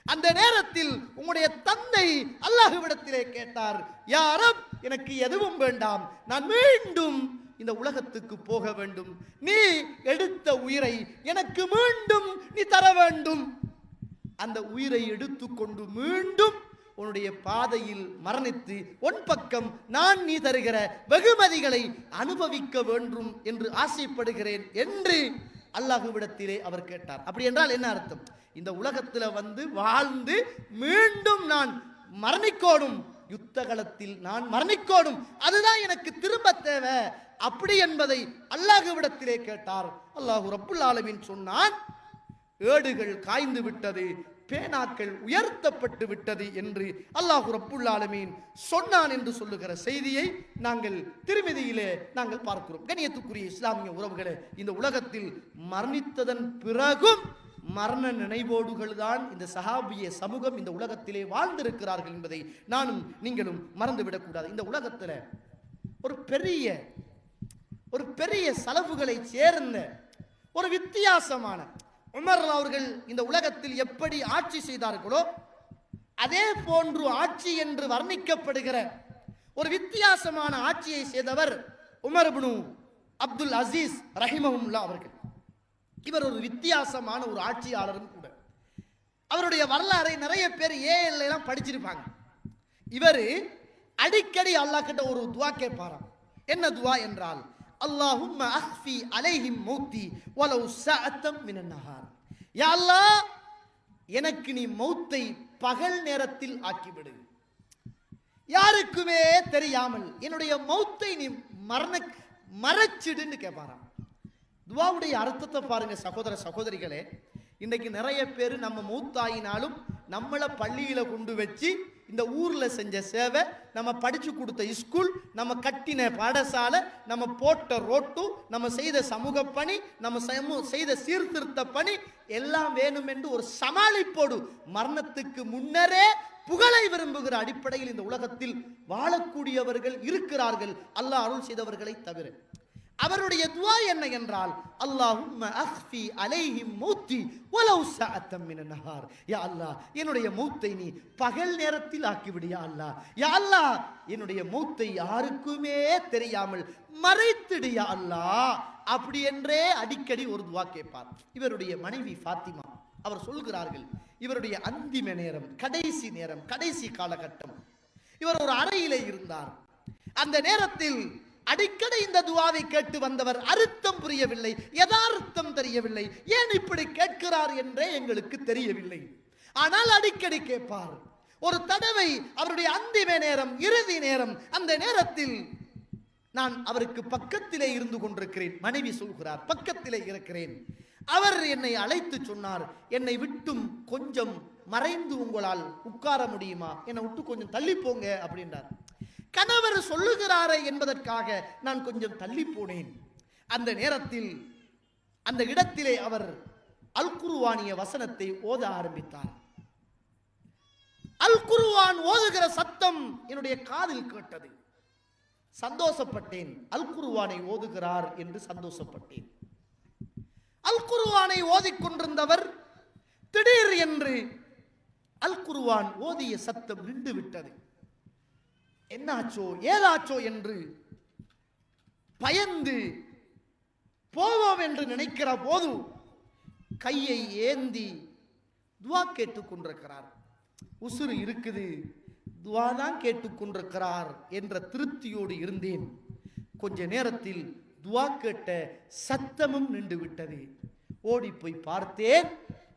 அந்த நேரத்தில் உங்களுடைய தந்தை அல்லாஹ்விடத்திலே கேட்டார், யா ரப், எனக்கு எதுவும் வேண்டாம், நான் மீண்டும் இந்த உலகத்துக்கு போக வேண்டும், நீ எடுத்த உயிரை எனக்கு மீண்டும் நீ தர வேண்டும். அந்த உயிரை எடுத்துக்கொண்டு மீண்டும் உன்னுடைய பாதையில் மரணித்து உன் பக்கம் நான் நீ தருகிற வெகுமதிகளை அனுபவிக்க வேண்டும் என்று ஆசைப்படுகிறேன் என்று அல்லாஹ்விடத்திலே அவர் கேட்டார். அப்படி என்றால் என்ன அர்த்தம்? இந்த உலகத்தில் வந்து வாழ்ந்து மீண்டும் நான் மரணிக்கோடும், யுத்த களத்தில் நான் மரணிக்கோடும், அதுதான் எனக்கு திரும்ப தேவை அப்படி என்பதை அல்லாஹ்விடத்திலே கேட்டார். அல்லாஹ் ரப்புல் ஆலமீன் சொன்னான், ஏடுகள் காய்ந்து விட்டது, பேனாக்கள் உயர்த்தப்பட்டு விட்டது என்று அல்லாஹ் ரப்புல் ஆலமீன் சொன்னான் என்று சொல்லுகிற செய்தியை நாங்கள் திருமிதியிலே நாங்கள் பார்க்கிறோம். கண்ணியத்துக்குரிய இஸ்லாமிய உறவுகளே, இந்த உலகத்தில் மரணித்ததன் பிறகும் மரண நினைவோடுகள் தான் இந்த சஹாபிய சமூகம் இந்த உலகத்திலே வாழ்ந்திருக்கிறார்கள் என்பதை நானும் நீங்களும் மறந்துவிடக்கூடாது. இந்த உலகத்தில் ஒரு பெரிய சலஃபுகளை சேர்ந்த ஒரு வித்தியாசமான உமர் அவர்கள் இந்த உலகத்தில் எப்படி ஆட்சி செய்தார்களோ அதே போன்று ஆட்சி என்று வர்ணிக்கப்படுகிற ஒரு வித்தியாசமான ஆட்சியை செய்தவர் உமர் இப்னு அப்துல் அசீஸ் ரஹிமஹுல்லாஹ் அவர்கள். இவர் ஒரு வித்தியாசமான ஒரு ஆட்சியாளரும் கூட. அவருடைய வரலாறை நிறைய பேர் ஏஎல்லாம் படிச்சிருப்பாங்க. இவர் அடிக்கடி அல்லாஹ் கிட்ட ஒரு துவா கேட்பாராம். என்ன துவா என்றால், அல்லாஹும்ம அஹ்ஃபி அலைஹிம் மௌத்தி வலவ் ஸஅத்தம் மினன் நஹார். யா அல்லாஹ், எனக்கு நீ மௌத்தை பகல் நேரத்தில் ஆக்கிவிடு, யாருக்குமே தெரியாமல் என்னுடைய மௌத்தை நீ மறைச்சிடுன்னு கேட்பாராம். துவாவுடைய அர்த்தத்தை பாருங்க சகோதர சகோதரிகளே. இன்னைக்கு நிறைய பேர் நம்ம மௌத்தாயினாலும் நம்மளை பள்ளியில கொண்டு வச்சு இந்த ஊர்ல செஞ்ச சேவை, நம்ம படிச்சு கொடுத்த ஸ்கூல், நம்ம கட்டின பாடசாலை, நம்ம போட்ட ரோட்டு, நம்ம செய்த சமூக பணி, நம்ம செய்த சீர்திருத்த பணி எல்லாம் வேணும் என்று ஒரு சமாளிப்போடு மரணத்துக்கு முன்னரே புகழை விரும்புகிற அடிப்படையில் இந்த உலகத்தில் வாழக்கூடியவர்கள் இருக்கிறார்கள், அல்லாஹ் அருள் செய்தவர்களை தவிர. அவருடைய துஆ என்ன என்றால், அல்லாஹும்ம அஹ்ஃபி அலைஹிம் மௌத்தி வலவ் ஸஅத்தம் மினன் நஹார். யா அல்லாஹ், என்னுடைய மௌத்தை நீ பகல் நேரத்தில் ஆக்கிவிடு. யா அல்லாஹ், யா அல்லாஹ், என்னுடைய மௌத்தை யாருக்குமே தெரியாமல் மறைத்திடு யா அல்லாஹ். அப்படி என்றே அடிக்கடி ஒரு துஆ கேட்பார். இவருடைய மனைவி ஃபாத்திமா அவர் சொல்கிறார்கள், இவருடைய அந்திம நேரம், கடைசி நேரம், கடைசி காலகட்டம். இவர் ஒரு அறையிலே இருந்தார். அந்த நேரத்தில் அடிக்கடி இந்த துஆவை கேட்டு வந்தவர் அர்த்தம் புரியவில்லை, யதார்த்தம் தெரியவில்லை, ஏன் இப்படி கேட்கிறார் என்றே எங்களுக்கு தெரியவில்லை. ஆனால் அடிக்கடி கேட்பார். ஒரு தடவை அவருடைய அந்திம நேரம், இறுதி நேரம், அந்த நேரத்தில் நான் அவருக்கு பக்கத்திலே இருந்து கொண்டிருக்கிறேன். மனைவி சொல்கிறார், பக்கத்திலே இருக்கிறேன். அவர் என்னை அழைத்து சொன்னார், என்னை விட்டும் கொஞ்சம் மறைந்து உங்களால் உட்கார முடியுமா, என்னை விட்டு கொஞ்சம் தள்ளி போங்க அப்படின்றார். கணவர் சொல்லுகிறாரே என்பதற்காக நான் கொஞ்சம் தள்ளி போனேன். அந்த நேரத்தில் அந்த இடத்திலே அவர் அல் குர்ஆனிய வசனத்தை ஓத ஆரம்பித்தார். அல் குர்ஆன் ஓதுகிற சத்தம் என்னுடைய காதில் கேட்டது. சந்தோஷப்பட்டேன். அல் குர்ஆனை ஓதுகிறார் என்று சந்தோஷப்பட்டேன். அல் குர்ஆனை ஓதிக்கொண்டிருந்தவர் திடீர் என்று அல் குர்ஆன் ஓதிய சத்தம் நின்று விட்டது. என்னாச்சோ ஏதாச்சோ என்று பயந்து போவோம் என்று நினைக்கிற போது கையை ஏந்தி துஆ கேட்டுக் கொண்டிருக்கிறார். உசுறு இருக்குது, துஆ தான் கேட்டுக்கொண்டிருக்கிறார் என்ற திருப்தியோடு இருந்தேன். கொஞ்ச நேரத்தில் துஆ கேட்ட சத்தமும் நின்று விட்டது. ஓடி போய் பார்த்தேன்,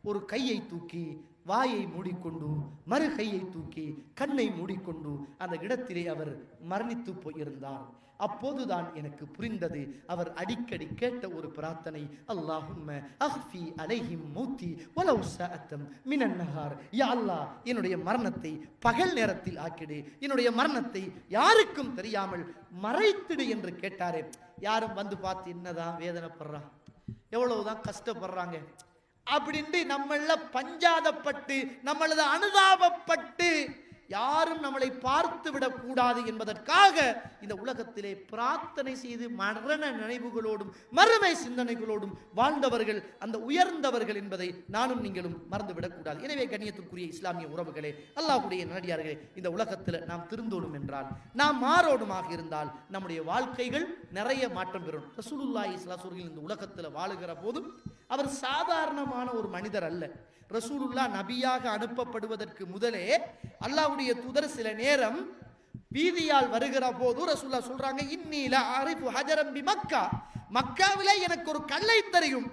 ஒரு கையை தூக்கி வாயை மூடிக்கொண்டு, மறு கையை தூக்கி கண்ணை மூடிக்கொண்டு அந்த இடத்திலே அவர் மரணித்து போயிருந்தார். அப்போதுதான் எனக்கு புரிந்தது, அவர் அடிக்கடி கேட்ட ஒரு பிரார்த்தனை, அல்லாஹும்ம அஹ்ஃபி அலைஹிம் மௌத்தி வலவ் ஸஅத்தம் மினன் நஹார். யா அல்லாஹ், என்னுடைய மரணத்தை பகல் நேரத்தில் ஆக்கிடு, என்னுடைய மரணத்தை யாருக்கும் தெரியாமல் மறைத்திடு என்று கேட்டாரே. யாரும் வந்து பார்த்து என்னதான் வேதனைப்படுறா, எவ்வளவுதான் கஷ்டப்படுறாங்க அப்படின்ட்டு நம்மள பஞ்சாதப்பட்டு நம்மளது அனுதாபப்பட்டு யாரும் நம்மளை பார்த்து விடக்கூடாது என்பதற்காக இந்த உலகத்திலே பிரார்த்தனை செய்து மரண நினைவுகளோடும் மறுமை சிந்தனைகளோடும் வாழ்ந்தவர்கள் அந்த உயர்ந்தவர்கள் என்பதை நானும் நீங்களும் மறந்துவிடக்கூடாது. எனவே கண்ணியத்திற்குரிய இஸ்லாமிய உறவுகளே, அல்லாஹ்வுடைய நல்லடியார்களே, இந்த உலகத்தில் நாம் திருந்தோடும் என்றால், நாம் மாறோடுமாக இருந்தால் நம்முடைய வாழ்க்கைகள் நிறைய மாற்றம் பெறும். ரசூலுல்லாஹி ஸல்லல்லாஹு அலைஹி வஸல்லம் இந்த உலகத்தில் வாழுகிற போது அவர் சாதாரணமான ஒரு மனிதர் அல்ல. ரசூலுல்லாஹ் நபியாக அனுப்பப்படுவதற்கு முதலே அல்லாஹ்வுடைய தூதர் சில நேரம் வீதியால் வருகிற போது ரசூலுல்லாஹ் சொல்றாங்க, இன்னி லா அரிஃபு ஹஜரம் பி மக்கா, மக்காவிலே எனக்கு ஒரு கல்லை தெரியும்,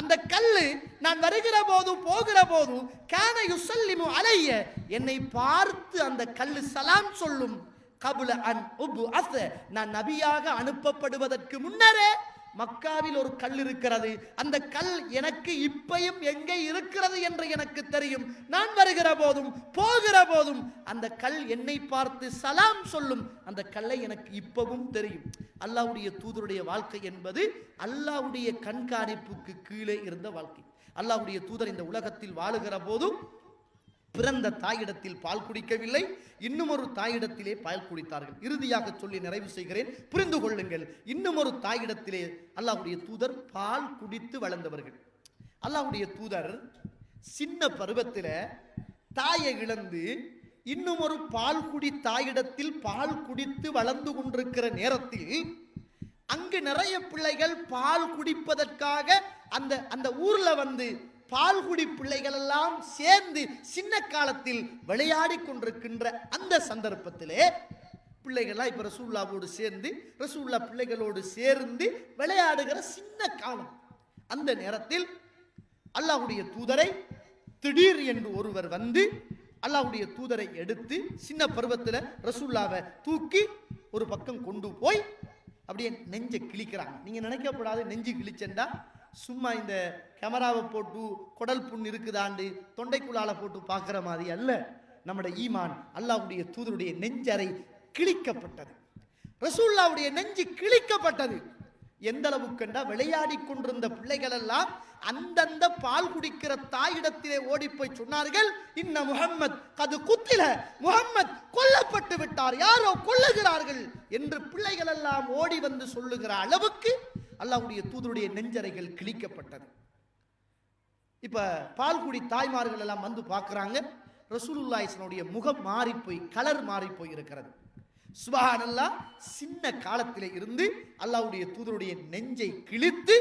அந்த கல்லு நான் வருகிற போது போகிற போது கான யுஸல்லிமு அலைய, என்னை பார்த்து அந்த கல்லு சலாம் சொல்லும். கபுல அன் உப்அஸ, நான் நபியாக அனுப்பப்படுவதற்கு முன்னரே மக்காவில் ஒரு கல் இருக்கிறது, அந்த கல் எனக்கு இப்பையும் எங்கே இருக்கிறது என்று எனக்கு தெரியும். நான் வருகிற போதும் போகிற போதும் அந்த கல் என்னை பார்த்து சலாம் சொல்லும். அந்த கல்லை எனக்கு இப்பவும் தெரியும். அல்லாஹ்வுடைய தூதருடைய வாழ்க்கை என்பது அல்லாஹ்வுடைய கண்காணிப்புக்கு கீழே இருந்த வாழ்க்கை. அல்லாஹ்வுடைய தூதர் இந்த உலகத்தில் வாழுகிற போதும் பிறந்த தாயிடத்தில் பால் குடிக்கவில்லை, இன்னும் ஒரு தாயிடத்திலே பால் குடித்தார்கள். இறுதியாக சொல்லி நிறைவு செய்கிறேன், புரிந்து கொள்ளுங்கள். இன்னும் ஒரு தாயிடத்திலே அல்லாஹ்வுடைய தூதர் பால் குடித்து வளர்ந்தவர்கள். அல்லாஹ்வுடைய தூதர் சின்ன பருவத்தில் தாயை இழந்து இன்னும் ஒரு பால் குடி தாயிடத்தில் பால் குடித்து வளர்ந்து கொண்டிருக்கிற நேரத்தில் அங்கு நிறைய பிள்ளைகள் பால் குடிப்பதற்காக அந்த ஊர்ல வந்து பால்குடி பிள்ளைகள் எல்லாம் சேர்ந்து சின்ன காலத்தில் விளையாடி கொண்டிருக்கின்ற அந்த சந்தர்ப்பத்திலே பிள்ளைகள்லாம் இப்ப ரசூலுல்லாவோடு சேர்ந்து ரசூலுல்லா பிள்ளைகளோடு சேர்ந்து விளையாடுகிற சின்ன காலம். அந்த நேரத்தில் அல்லாஹ்வுடைய தூதரை திடீர் என்று ஒருவர் வந்து அல்லாஹ்வுடைய தூதரை எடுத்து சின்ன பருவத்தில் ரசூலுல்லாவை தூக்கி ஒரு பக்கம் கொண்டு போய் அப்படியே நெஞ்சை கிழிக்கிறாங்க. நீங்க நினைக்கப்படாது நெஞ்சு கிழிச்சண்டா சும்மா இந்த கேமராவை போட்டு குடல் புண் இருக்குதாண்டு தொண்டைக்குள்ளால போட்டு பார்க்குற மாதிரி அல்ல. நம்முடைய ஈமான் அல்லாஹ்வுடைய தூதருடைய நெஞ்சரை கிழிக்கப்பட்டது. ரசூலுல்லாவுடைய நெஞ்சு கிழிக்கப்பட்டது. எந்த அளவுக்குண்டா விளையாடி கொண்டிருந்த பிள்ளைகள் எல்லாம் அந்தந்த பால் குடிக்கிற தாயிடத்திலே ஓடி போய் சொன்னார்கள், இன்ன முஹம்மத் கது குத்தில, முஹம்மத் கொல்லப்பட்டு விட்டார், யாரோ கொல்லுகிறார்கள் என்று பிள்ளைகள் எல்லாம் ஓடி வந்து சொல்லுகிற அளவுக்கு அல்லாஹ்வுடைய தூதருடைய நெஞ்சறைகள் கிழிக்கப்பட்டது. இப்ப பால்குடி தாய்மார்கள் எல்லாம் வந்து பார்க்கிறாங்க, ரசூலுல்லாஹி ஸல்லல்லாஹு முகம் மாறி போய் கலர் மாறி போய் இருக்கிறது. சுப்ஹானல்லாஹ், சின்ன காலத்திலே இருந்து அல்லாஹ்வுடைய தூதருடைய நெஞ்சை கிழித்து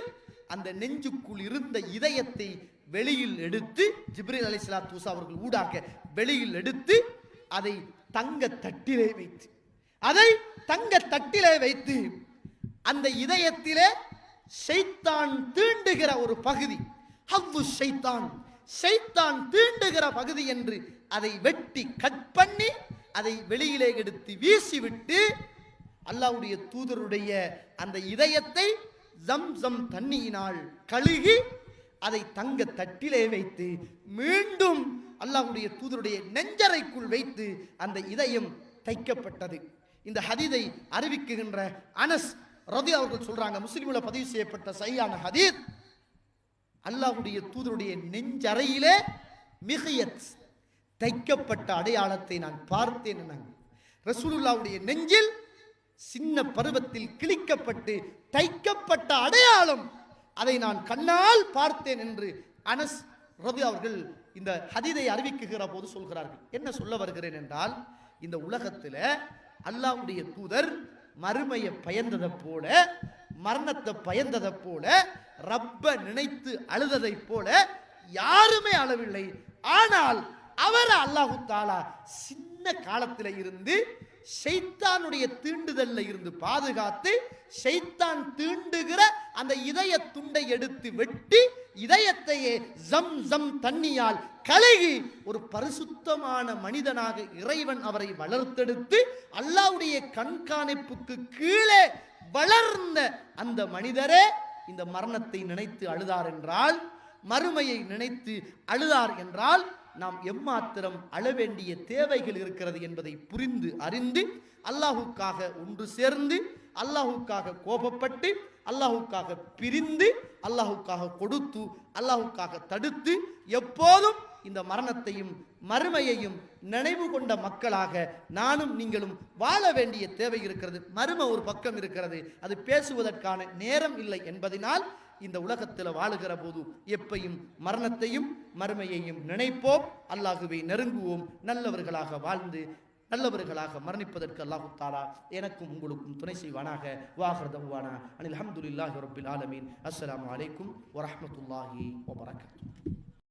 அந்த நெஞ்சுக்குள் இருந்த இதயத்தை வெளியில் எடுத்து ஜிப்ரீல் அலைஹிஸ்ஸலாத்து வஸலாம் அவர்கள் ஊடாக வெளியில் எடுத்து அதை தங்க தட்டிலே வைத்து அந்த இதயத்திலே ஷைத்தான் தீண்டுகிற ஒரு பகுதி, ஹவ்வு ஷைத்தான் தீண்டுகிற பகுதி என்று அதை வெட்டி கட் பண்ணி அதை வெளியிலே எடுத்து வீசிவிட்டு அல்லாஹ்வுடைய தூதருடைய அந்த இதயத்தை ஜம்சம் தண்ணியினால் கழுகி அதை தங்க தட்டிலே வைத்து மீண்டும் அல்லாஹ்வுடைய தூதருடைய நெஞ்சறைக்குள் வைத்து அந்த இதயம் தைக்கப்பட்டது. இந்த ஹதீதை அறிவிக்கின்ற அனஸ் ரலியல்லாஹு அவர்கள் சொல்றாங்க, முஸ்லிம்ல பதிவு செய்யப்பட்ட சஹீஹான ஹதீஸ், அல்லாஹ்வுடைய தூதருடைய நெஞ்சறையிலே மிஹயத் தைக்கப்பட்ட அடையாளத்தை நான் பார்த்தேன். ரசூலுல்லாஹ்வுடைய நெஞ்சில் சின்ன பருவத்தில் கிழிக்கப்பட்டு தைக்கப்பட்ட அடையாளம், அதை நான் கண்ணால் பார்த்தேன் என்று அனஸ் ரலியல்லாஹு அவர்கள் இந்த ஹதீதை அறிவிக்குகிற போது சொல்கிறார்கள். என்ன சொல்ல வருகிறேன் என்றால், இந்த உலகத்தில் அல்லாஹ்வுடைய தூதர் மறுமையை பயந்ததை போல, மரணத்தை பயந்ததை போல, ரப்ப நினைத்து அழுததை போல யாருமே அழவில்லை. ஆனால் அவரை அல்லாஹு தாலா சின்ன காலத்தில் இருந்து ஷைத்தானுடைய தீண்டுதல்ல இருந்து பாதுகாத்து, ஷைத்தான் தீண்டுகிற அந்த இதய துண்டை எடுத்து வெட்டி இதயத்தையே ஜம்சம் தண்ணியால் கழுகி ஒரு பரிசுத்தமான மனிதனாக இறைவன் அவரை வளர்த்தெடுத்து அல்லாஹ்வுடைய கண்காணிப்புக்கு கீழே வளர்ந்த அந்த மனிதரே இந்த மரணத்தை நினைத்து அழுதார் என்றால், மறுமையை நினைத்து அழுதார் என்றால், நாம் எம்மாத்திரம் அழ வேண்டிய தேவைகள் இருக்கிறது என்பதை புரிந்து அறிந்து அல்லாஹுக்காக ஒன்று சேர்ந்து, அல்லாஹுக்காக கோபப்பட்டு, அல்லாஹுக்காக பிரிந்து, அல்லாஹுக்காக கொடுத்து, அல்லாஹுக்காக தடுத்து, எப்போதும் இந்த மரணத்தையும் மறுமையையும் நினைவு கொண்ட மக்களாக நானும் நீங்களும் வாழ வேண்டிய தேவை இருக்கிறது. மறுமை ஒரு பக்கம் இருக்கிறது, அது பேசுவதற்கான நேரம் இல்லை என்பதனால் இந்த உலகத்தில் வாழுகிற போது எப்பையும் மரணத்தையும் மறுமையையும் நினைப்போம், அல்லாஹுவை நெருங்குவோம், நல்லவர்களாக வாழ்ந்து நல்லவர்களாக மரணிப்பதற்கு அல்லாஹு தஆலா எனக்கும் உங்களுக்கும் துணை செய்வானாக. வாஹிர் தஅவானா அனில் ஹம்துலில்லாஹி ரப்பில் ஆலமீன். அஸ்ஸலாமு அலைக்கும் வரஹ்மத்துல்லாஹி வபரகாத்துஹு.